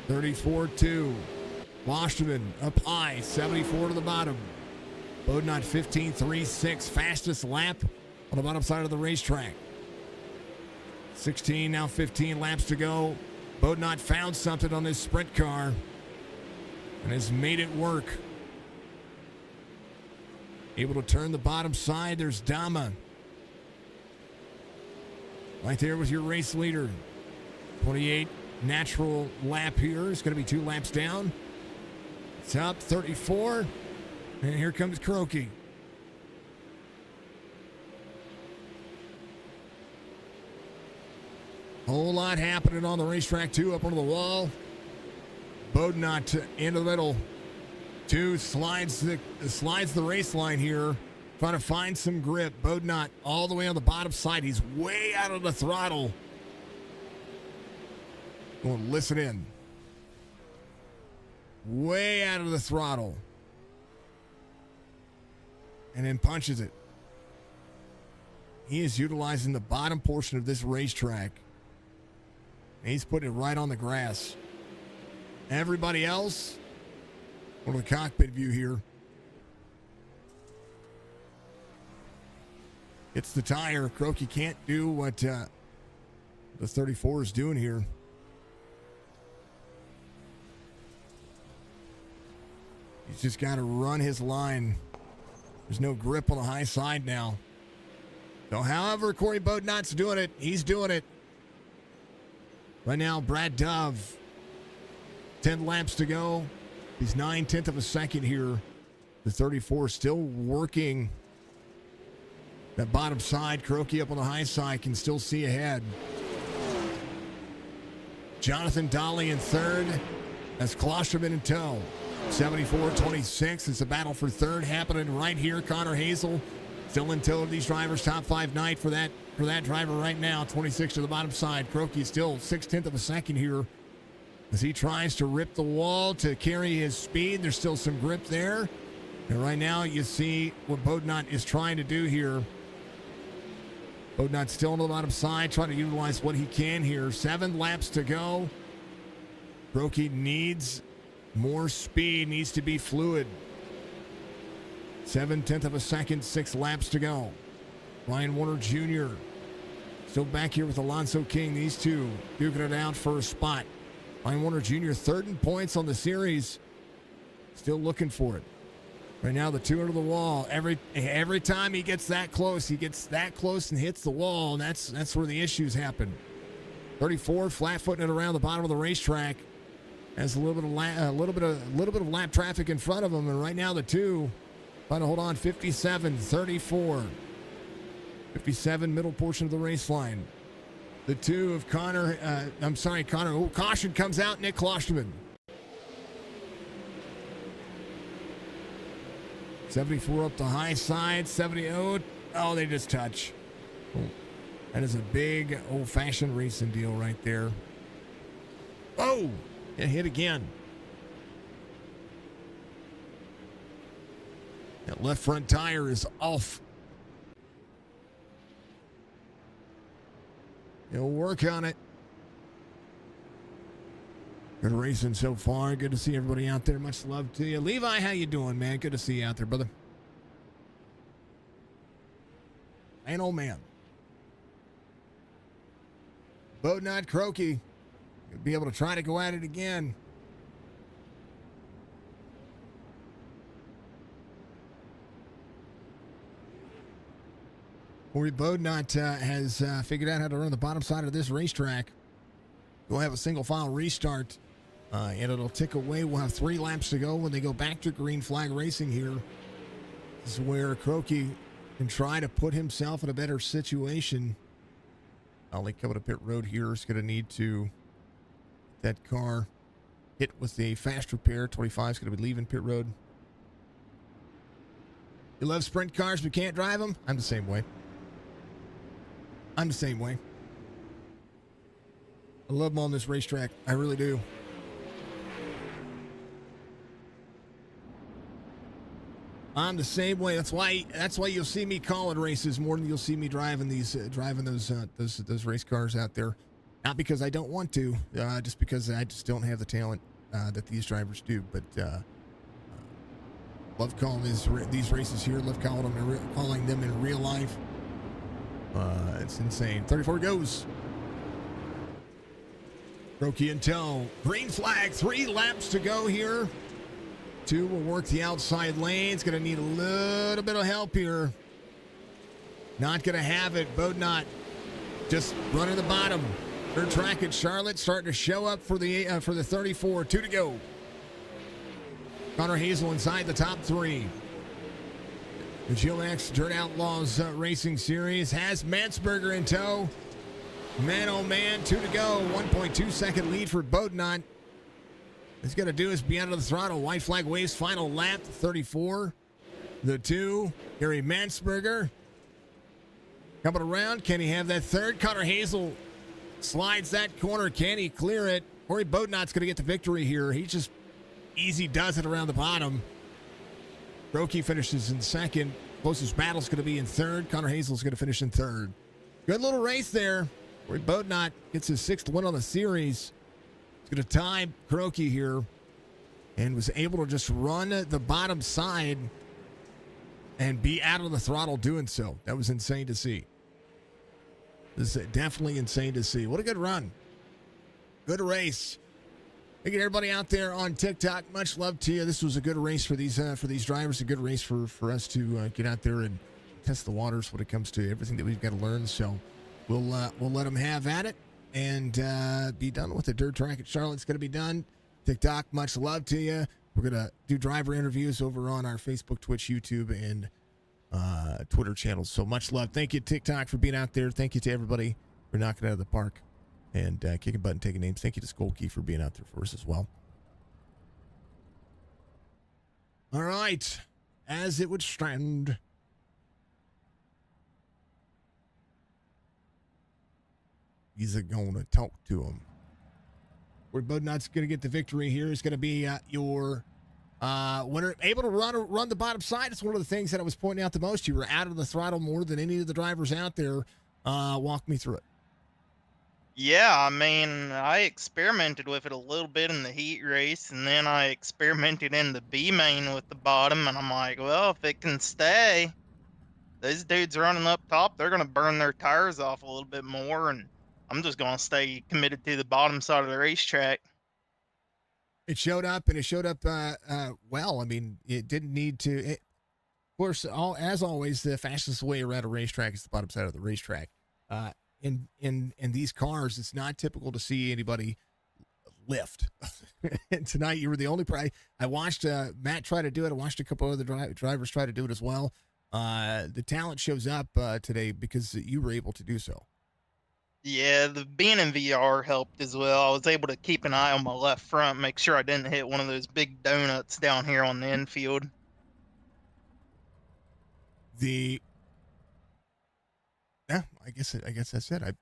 34-2. Klosterman up high. 74 to the bottom. Bodnot 15.36. Fastest lap on the bottom side of the racetrack. 16, now 15 laps to go. Bodnot found something on this sprint car and has made it work. Able to turn the bottom side. There's Dama. Right there with your race leader. 28 natural lap here. It's going to be 2 laps down. It's up 34. And here comes Croaky. Whole lot happening on the racetrack, too, up on the wall. Bodnot into the middle. 2 slides the race line here. Trying to find some grip. Bodnot all the way on the bottom side. He's way out of the throttle. Going to listen in. Way out of the throttle. And then punches it. He is utilizing the bottom portion of this racetrack. And he's putting it right on the grass. Everybody else, go to the cockpit view here. It's the tire. Croaky can't do what the 34 is doing here. He's just got to run his line. There's no grip on the high side now. So however Corey Bodnot's doing it, he's doing it. Right now, Brad Dove, 10 laps to go. He's 9/10 of a second here. The 34 still working that bottom side. Croaky up on the high side can still see ahead. Jonathan Dolly in third. That's Klosterman in tow. 74-26. It's a battle for third happening right here. Connor Hazel still in tow of these drivers. Top 5 night for that driver right now. 26 to the bottom side. Croaky still 6/10 of a second here as he tries to rip the wall to carry his speed. There's still some grip there. And right now you see what Bodnot is trying to do here. Bodnot still on the bottom side, trying to utilize what he can here. 7 laps to go. Croaky needs more speed, needs to be fluid. 7/10 of a second, 6 laps to go. Ryan Warner Jr. still back here with Alonso King. These two duking it out for a spot. Ryan Warner Jr., third in points on the series. Still looking for it. Right now, the two under the wall. Every time he gets that close and hits the wall, and that's where the issues happen. 34, flat-footing it around the bottom of the racetrack. Has a little bit of lap traffic in front of him, and right now the two trying to hold on. 57, 34, 57, middle portion of the race line. The two of Connor. Connor. Oh, caution comes out. Nick Klosterman. 74 up the high side. 70. Oh, they just touch. Oh, that is a big old-fashioned racing deal right there. Oh, it hit again. That left front tire is off. He'll work on it. Good racing so far. Good to see everybody out there. Much love to you. Levi, how you doing, man? Good to see you out there, brother. Man, oh, man. Bodnot Croaky. You'll be able to try to go at it again. Corey Bodnot has figured out how to run the bottom side of this racetrack. We'll have a single file restart, and it'll tick away. We'll have 3 laps to go when they go back to green flag racing here. This is where Croaky can try to put himself in a better situation. Ollie coming to pit road here is going to need to that car hit with a fast repair. 25 is going to be leaving pit road. You love sprint cars but can't drive them? I'm the same way. I love them on this racetrack. I really do. I'm the same way. That's why you'll see me calling races more than you'll see me driving those race cars out there. Not because I don't want to, just because I just don't have the talent that these drivers do. But love calling these races here. Love calling them in real life. It's insane. 34 goes. Croaky in tow. Green flag. 3 laps to go here. 2 will work the outside lane. It's going to need a little bit of help here. Not going to have it. Bodnot just running the bottom. Third track at Charlotte starting to show up for the 34. 2 to go. Connor Hazel inside the top 3. The Geomax Dirt Outlaws Racing Series has Mansberger in tow. Man, oh man, 2 to go. 1.2 second lead for Bodnot. He's going to do is be out of the throttle. White flag waves, final lap, 34. The 2, Gary Mansberger. Coming around, can he have that third? Connor Hazel slides that corner. Can he clear it? Corey Bodnot's going to get the victory here. He just easy does it around the bottom. Croaky finishes in second. Closest battle's going to be in third. Connor Hazel's going to finish in third. Good little race there. Corey Bodnot gets his 6th win on the series. He's going to tie Croaky here and was able to just run the bottom side and be out of the throttle doing so. That was insane to see. This is definitely insane to see. What a good run. Good race. Thank you to everybody out there on TikTok. Much love to you. This was a good race for these drivers. A good race for us to get out there and test the waters when it comes to everything that we've got to learn. So we'll let them have at it and be done with the dirt track at Charlotte. It's going to be done. TikTok, much love to you. We're going to do driver interviews over on our Facebook, Twitch, YouTube, and Twitter channels. So much love. Thank you, TikTok, for being out there. Thank you to everybody for knocking it out of the park and kicking butt and taking names. Thank you to Skolky for being out there for us as well. All right. As it would stand. He's going to talk to him. Where Bodnot's going to get the victory here is going to be your winner. Able to run the bottom side. It's one of the things that I was pointing out the most. You were out of the throttle more than any of the drivers out there. Walk me through it. Yeah, I mean, I experimented with it a little bit in the heat race, and then I experimented in the B main with the bottom, and I'm like, well, if it can stay, these dudes running up top, they're going to burn their tires off a little bit more, and I'm just going to stay committed to the bottom side of the racetrack. It showed up, and it showed up well. I mean, it didn't need to. Of course, as always, the fastest way around a racetrack is the bottom side of the racetrack. In these cars, it's not typical to see anybody lift. And tonight, you were the only. I watched Matt try to do it. I watched a couple other drivers try to do it as well. The talent shows up today because you were able to do so. Yeah, the being in VR helped as well. I was able to keep an eye on my left front, make sure I didn't hit one of those big donuts down here on the infield. Yeah, I guess that's it. I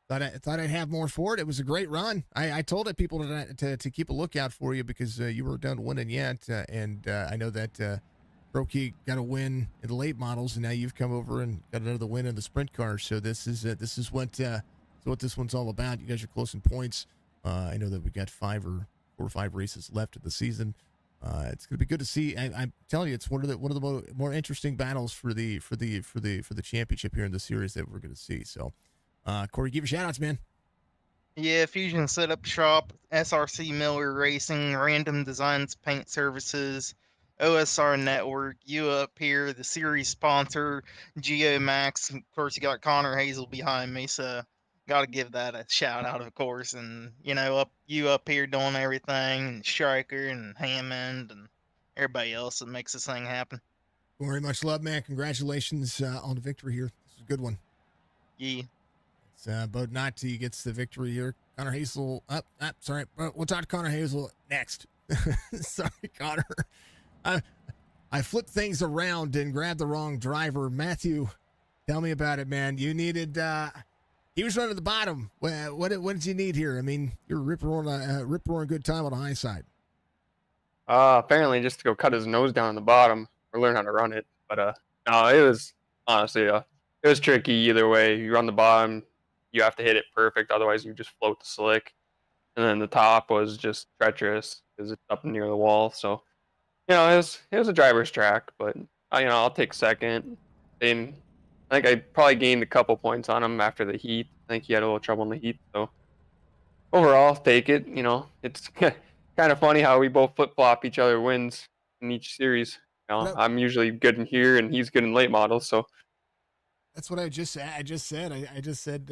thought I'd have more for it. It was a great run. I told it people to keep a lookout for you because you were done winning yet, and I know that Brokey got a win in the late models, and now you've come over and got another win in the sprint cars. So this is what this one's all about. You guys are close in points. I know that we got 4 or 5 races left of the season. It's going to be good to see. I'm telling you, it's one of the more interesting battles for the championship here in the series that we're going to see. So, Corey, give your shout outs, man. Yeah, Fusion Setup Shop, SRC Miller Racing, Random Designs Paint Services, OSR Network, you up here, the series sponsor, Geomax. Of course, you got Connor Hazel behind me, so got to give that a shout out, of course. And you up here doing everything, and Striker and Hammond and everybody else that makes this thing happen. Very much love, man. Congratulations on the victory here. This is a good one. Yeah. It's Bode Nati gets the victory here. Connor Hazel sorry. We'll talk to Connor Hazel next. Sorry, Connor. I flipped things around and grabbed the wrong driver. Matthew, tell me about it, man. You needed. He was running the bottom. What did you need here? I mean, you're rip roaring good time on the high side. Apparently just to go cut his nose down on the bottom or learn how to run it. But no, it was honestly it was tricky either way. You run the bottom, you have to hit it perfect, otherwise you just float the slick. And then the top was just treacherous because it's up near the wall. So it was a driver's track, but I'll take second. And I think I probably gained a couple points on him after the heat. I think he had a little trouble in the heat. So overall, take it. It's kind of funny how we both flip flop each other wins in each series. I'm usually good in here, and he's good in late models. So that's what I just said. I just said,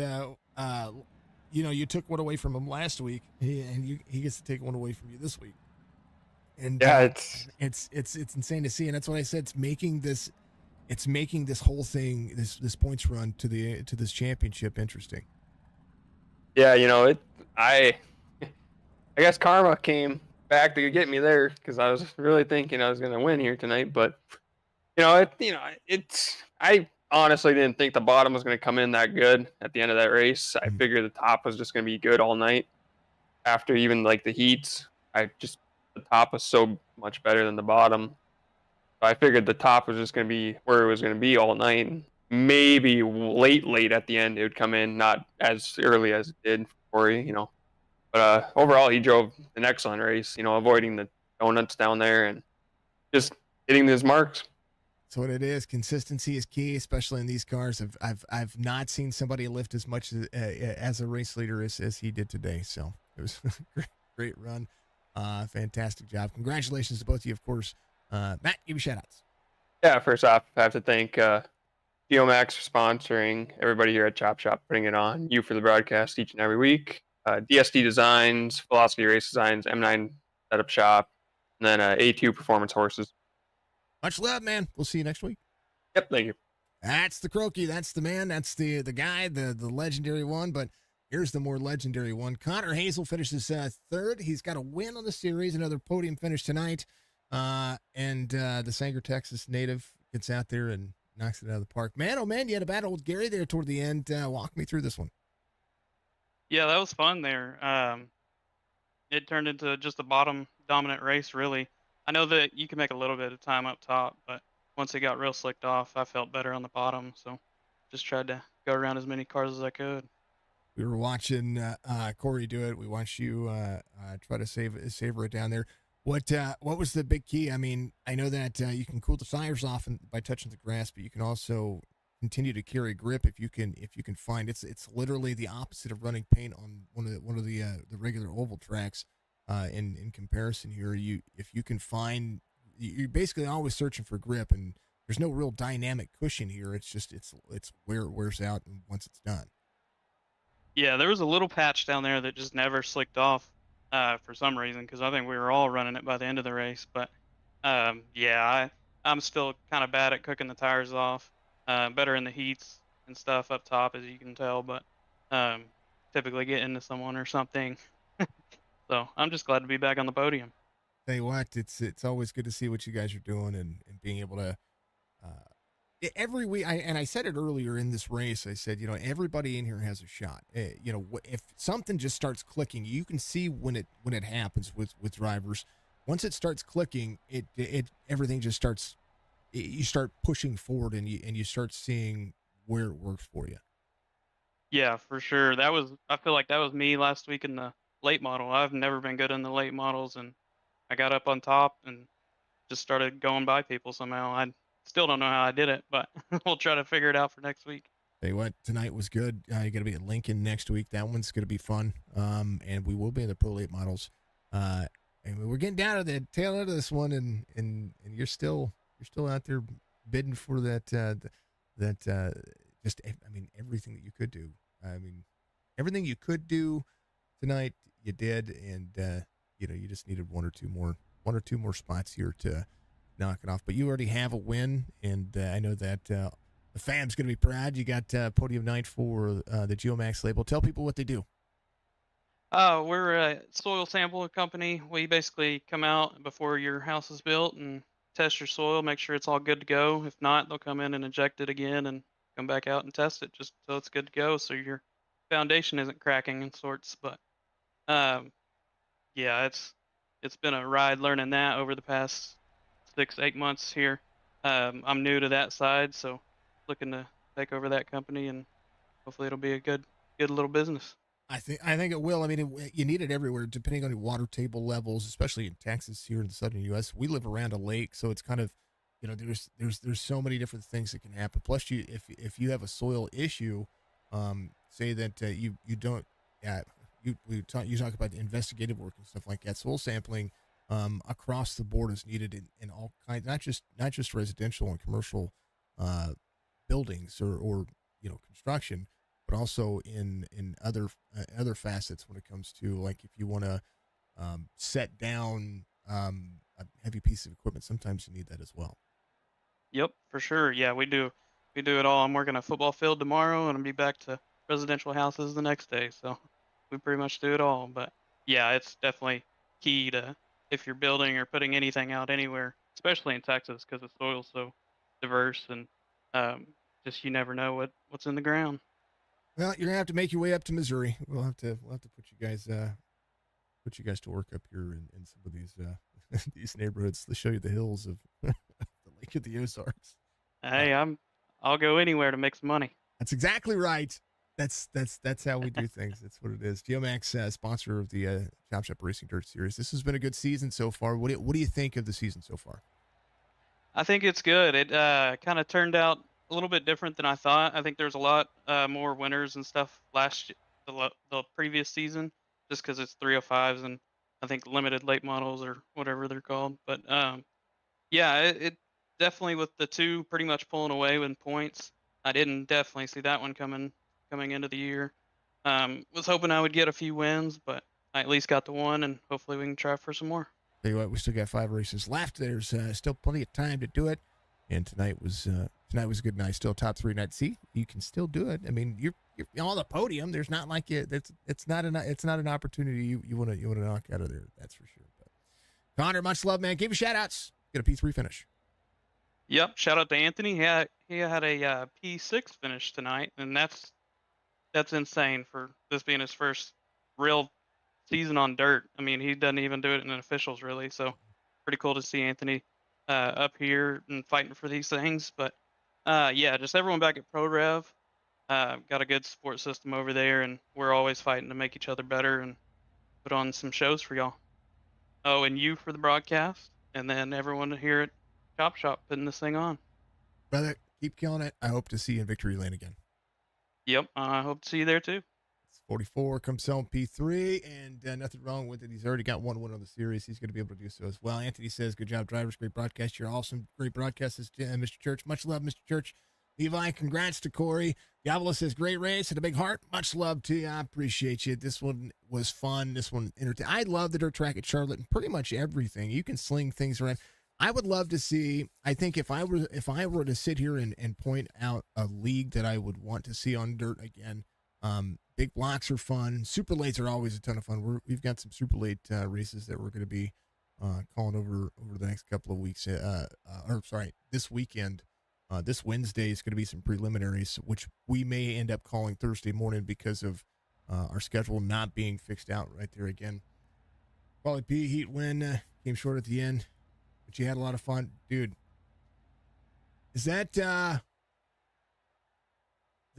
you took one away from him last week, and he gets to take one away from you this week. And yeah, it's insane to see, and that's what I said. It's making this whole thing, this points run to this championship interesting. Yeah, I guess karma came back to get me there because I was really thinking I was going to win here tonight, but I honestly didn't think the bottom was going to come in that good at the end of that race. I figured the top was just going to be good all night. After even like the heats, the top was so much better than the bottom. So I figured the top was just going to be where it was going to be all night. Maybe late at the end it would come in, not as early as it did for Corey, But overall, he drove an excellent race, avoiding the donuts down there and just hitting his marks. That's what it is. Consistency is key, especially in these cars. I've not seen somebody lift as much as a race leader as he did today. So it was a great run. Fantastic job. Congratulations to both of you, of course. Matt, give me shout-outs. Yeah, first off, I have to thank Geomax for sponsoring, everybody here at Chop Shop putting it on, you for the broadcast each and every week, DSD Designs, Velocity Race Designs, M9 Setup Shop, and then A2 Performance Horses. Much love, man. We'll see you next week. Yep, thank you. That's the Croaky. That's the man. That's the guy, the legendary one. But here's the more legendary one. Connor Hazel finishes third. He's got a win on the series, another podium finish tonight. And the Sanger, Texas native gets out there and knocks it out of the park. Man, oh man, you had a battle with Gary there toward the end. Walk me through this one. Yeah, that was fun there. It turned into just a bottom dominant race, really. I know that you can make a little bit of time up top, but once it got real slicked off, I felt better on the bottom. So just tried to go around as many cars as I could. We were watching Corey do it. We watched you try to savor it down there. What was the big key? I mean, I know that you can cool the tires off by touching the grass, but you can also continue to carry grip if you can find it's literally the opposite of running paint on one of the regular oval tracks. in comparison here. If you can find, you're basically always searching for grip, and there's no real dynamic cushion here. It's just it's where it wears out and once it's done. Yeah, there was a little patch down there that just never slicked off for some reason because I think we were all running it by the end of the race. But yeah, I'm still kind of bad at cooking the tires off. Better in the heats and stuff up top, as you can tell. But um, typically get into someone or something. So I'm just glad to be back on the podium. Tell you what, it's always good to see what you guys are doing and being able to. Every week, I said it earlier in this race. I said, everybody in here has a shot. If something just starts clicking, you can see when it happens with drivers. Once it starts clicking, it everything just starts. You start pushing forward, and you start seeing where it works for you. Yeah, for sure. I feel like that was me last week in the late model. I've never been good in the late models, and I got up on top and just started going by people somehow. I still don't know how I did it, but we'll try to figure it out for next week. Tell you what, tonight was good. You're going to be at Lincoln next week. That one's going to be fun. And we will be in the Pro Late models. And we're getting down to the tail end of this one, and you're still out there bidding for that everything that you could do. Everything you could do tonight, you did, and you just needed one or two more spots here to knock it off. But you already have a win, and I know that the fam's going to be proud. You got podium night for the Geomax label. Tell people what they do. We're a soil sample company. We basically come out before your house is built and test your soil, make sure it's all good to go. If not, they'll come in and inject it again and come back out and test it just so it's good to go, so your foundation isn't cracking in sorts. But um, yeah, it's been a ride learning that over the past 6-8 months here. I'm new to that side, so looking to take over that company, and hopefully it'll be a good little business. I think it will. You need it everywhere, depending on your water table levels, especially in Texas here in the southern U.S. We live around a lake, so it's kind of, there's so many different things that can happen. Plus, if you have a soil issue, say that you don't, you talk about the investigative work and stuff like that. Soil sampling across the board is needed in all kinds, not just residential and commercial buildings or construction, but also in other facets when it comes to, like, if you want to set down a heavy piece of equipment, sometimes you need that as well. Yep, for sure. Yeah, we do it all. I'm working a football field tomorrow, and I'll be back to residential houses the next day. So we pretty much do it all. But yeah, it's definitely key to, if you're building or putting anything out anywhere, especially in Texas, because the soil's so diverse, and just you never know what's in the ground. Well, you're gonna have to make your way up to Missouri. We'll have to put you guys to work up here in some of these these neighborhoods to show you the hills of the Lake of the Ozarks. Hey, I'll go anywhere to make some money. That's exactly right. That's how we do things. That's what it is. Geomax, sponsor of the Chop Shop Racing Dirt Series. This has been a good season so far. What do you think of the season so far? I think it's good. It kind of turned out a little bit different than I thought. I think there's a lot more winners and stuff the previous season, just because it's 305s and I think limited late models or whatever they're called. But yeah, it definitely, with the two pretty much pulling away with points, I didn't definitely see that one coming into the year. Was hoping I would get a few wins, but I at least got the one, and hopefully we can try for some more. Tell you what, we still got 5 races left. There's still plenty of time to do it, and tonight was a good night. Still top 3 night. See, you can still do it. I mean, you're on the podium. There's not like it's not an opportunity you want to knock out of there. That's for sure. But Connor, much love, man. Give you shout outs. Get a P3 finish. Yep, shout out to Anthony. He had a P6 finish tonight, and that's insane for this being his first real season on dirt. I mean, he doesn't even do it in officials really, so pretty cool to see Anthony up here and fighting for these things. But yeah, just everyone back at ProRev got a good support system over there, and we're always fighting to make each other better and put on some shows for y'all. Oh, and you for the broadcast, and then everyone here at Chop Shop putting this thing on. Brother, keep killing it. I hope to see you in Victory Lane again. Yep, I hope to see you there too. 44 comes home P3, and nothing wrong with it. He's already got 1 win on the series. He's going to be able to do so as well. Anthony says, good job, drivers. Great broadcast. You're awesome. Great broadcast, Mr. Church. Much love, Mr. Church. Levi, congrats to Corey. Diablo says, great race and a big heart. Much love to you. I appreciate you. This one was fun. This one entertaining. I love the dirt track at Charlotte and pretty much everything. You can sling things around. I would love to see, I think if I were to sit here and point out a league that I would want to see on dirt again, big blocks are fun. Super lates are always a ton of fun. We've got some super late races that we're going to be calling over the next couple of weeks. This weekend. This Wednesday is going to be some preliminaries, which we may end up calling Thursday morning because of our schedule not being fixed out right there again. Probably P Heat win came short at the end, but you had a lot of fun, dude. Is that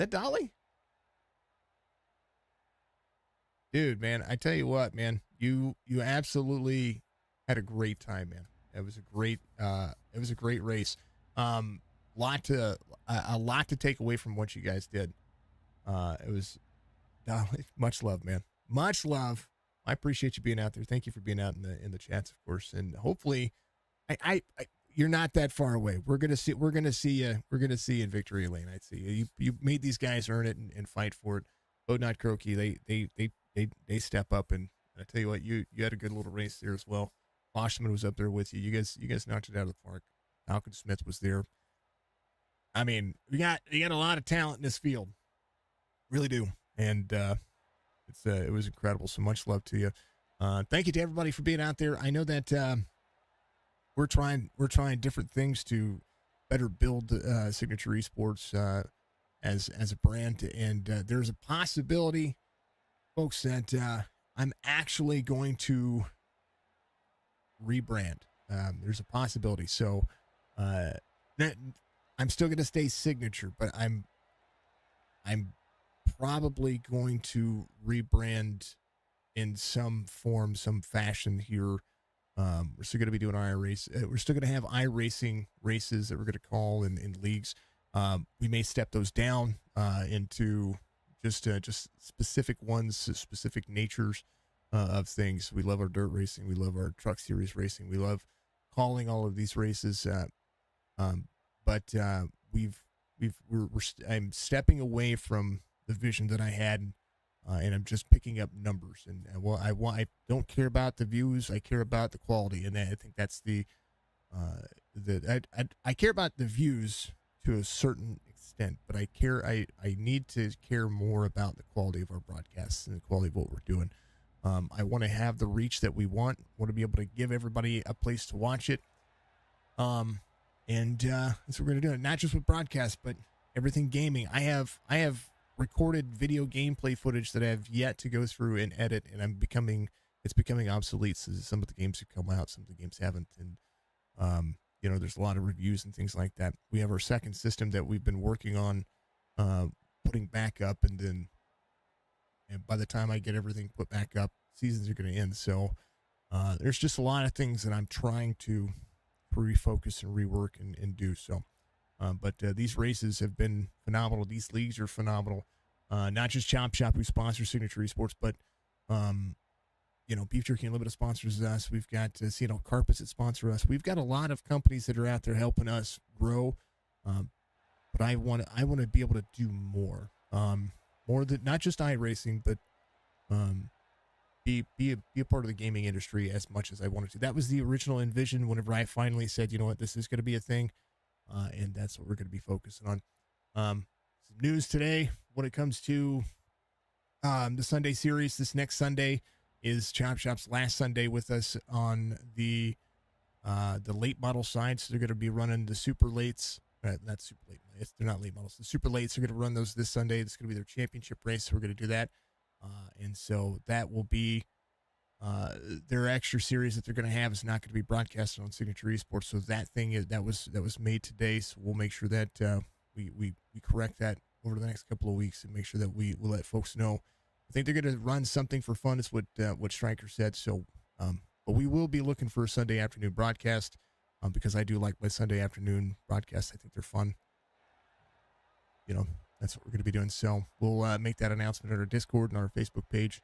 Dolly? Dude, man, I tell you what, man, you absolutely had a great time, man. It was a great race. A lot to take away from what you guys did. It was much love, man. Much love. I appreciate you being out there. Thank you for being out in the chats, of course. And hopefully, you're not that far away. We're gonna see you in victory lane. I see you. You made these guys earn it and fight for it. Bodnot Croaky, they step up, and I tell you what, you had a good little race there as well. Boschman was up there with you. You guys knocked it out of the park. Malcolm Smith was there. I mean, you got a lot of talent in this field, really do, and it was incredible. So much love to you. Thank you to everybody for being out there. I know that we're trying different things to better build Signature Esports as a brand, and there's a possibility, folks, that I'm actually going to rebrand. There's a possibility, so. I'm still going to stay Signature, but I'm probably going to rebrand in some form, some fashion here. We're still going to be doing iRacing. We're still going to have iRacing races that we're going to call in leagues. We may step those down into just specific ones, specific natures of things. We love our dirt racing. We love our truck series racing. We love calling all of these races. But I'm stepping away from the vision that I had, and I'm just picking up numbers. And I don't care about the views. I care about the quality, and I think that's I care about the views to a certain extent, but I need to care more about the quality of our broadcasts and the quality of what we're doing. I want to have the reach that we want. Want to be able to give everybody a place to watch it. And that's what we're going to do. Not just with broadcasts, but everything gaming. I have recorded video gameplay footage that I have yet to go through and edit, and it's becoming obsolete. So some of the games have come out, some of the games haven't. And, there's a lot of reviews and things like that. We have our second system that we've been working on putting back up, and by the time I get everything put back up, seasons are going to end. So there's just a lot of things that I'm trying to refocus and rework and do so. But these races have been phenomenal. These leagues are phenomenal. Not just Chop Shop, who sponsors Signature Esports, but Beef Jerky Unlimited sponsors us. We've got CNL Carpets that sponsor us. We've got a lot of companies that are out there helping us grow. But I want to be able to do more. More than not just iRacing, but be a part of the gaming industry as much as I wanted to. That was the original envision whenever I finally said, you know what, this is going to be a thing. And that's what we're going to be focusing on. Some news today when it comes to the Sunday series. This next Sunday is Chop Shop's last Sunday with us on the late model side. So they're going to be running the super lates. Not super late. They're not late models. The super lates are going to run those this Sunday. It's going to be their championship race. So we're going to do that. And so that will be their extra series that they're going to have is not going to be broadcasted on Signature Esports. So that was made today. So we'll make sure that we correct that over the next couple of weeks and make sure that we let folks know. I think they're going to run something for fun, is what Stryker said. So, but we will be looking for a Sunday afternoon broadcast because I do like my Sunday afternoon broadcasts. I think they're fun. That's what we're going to be doing. So we'll make that announcement on our Discord and our Facebook page.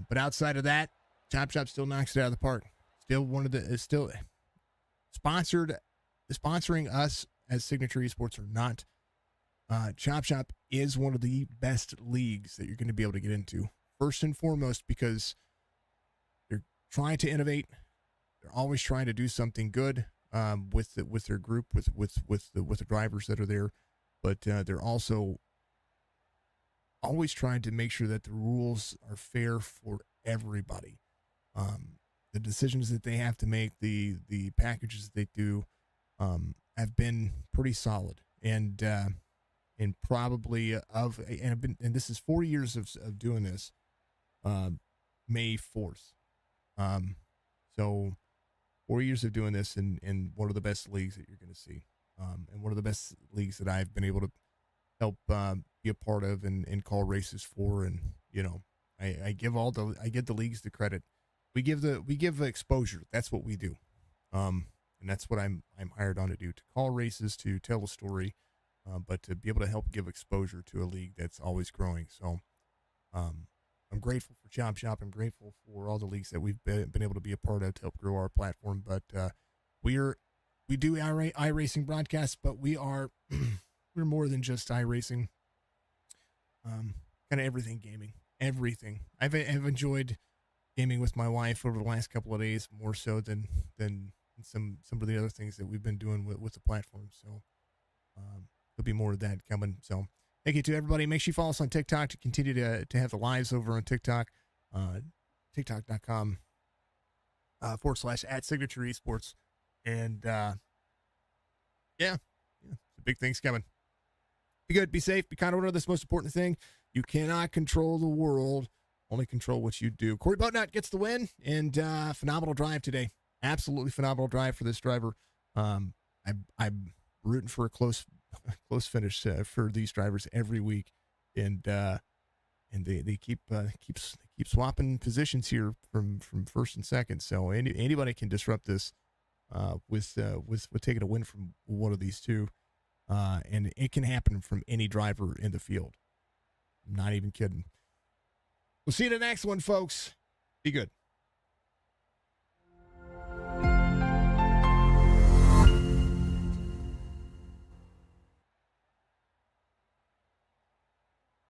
But outside of that, Chop Shop still knocks it out of the park. Still one of the still sponsoring us as Signature Esports or not. Chop Shop is one of the best leagues that you're going to be able to get into. First and foremost, because they're trying to innovate. They're always trying to do something good with their group, with the drivers that are there. But they're also always trying to make sure that the rules are fair for everybody. The decisions that they have to make, the packages that they do, have been pretty solid. And probably and this is 4 years of doing this, May 4th. So 4 years of doing this in one of the best leagues that you're going to see. And one of the best leagues that I've been able to help be a part of and call races for. And, you know, I give the leagues the credit. We give exposure. That's what we do. And that's what I'm hired on to do, to call races, to tell a story, but to be able to help give exposure to a league that's always growing. So I'm grateful for Chop Shop. I'm grateful for all the leagues that we've been able to be a part of to help grow our platform. But we do iRacing broadcasts, but we're more than just iRacing. Kind of everything gaming, everything. I've enjoyed gaming with my wife over the last couple of days more so than some of the other things that we've been doing with the platform. So there'll be more of that coming. So thank you to everybody. Make sure you follow us on TikTok to continue to have the lives over on TikTok. TikTok.com /@Signature Esports. And yeah, the big thing's coming. Be good, be safe, be kind. Remember this most important thing. You cannot control the world, only control what you do. Corey Boatnut gets the win, and phenomenal drive today. Absolutely phenomenal drive for this driver. I'm rooting for a close finish for these drivers every week, and they keep swapping positions here from first and second. So anybody can disrupt this with taking a win from one of these two, and it can happen from any driver in the field. I'm not even kidding. We'll see you in the next one, folks. Be good.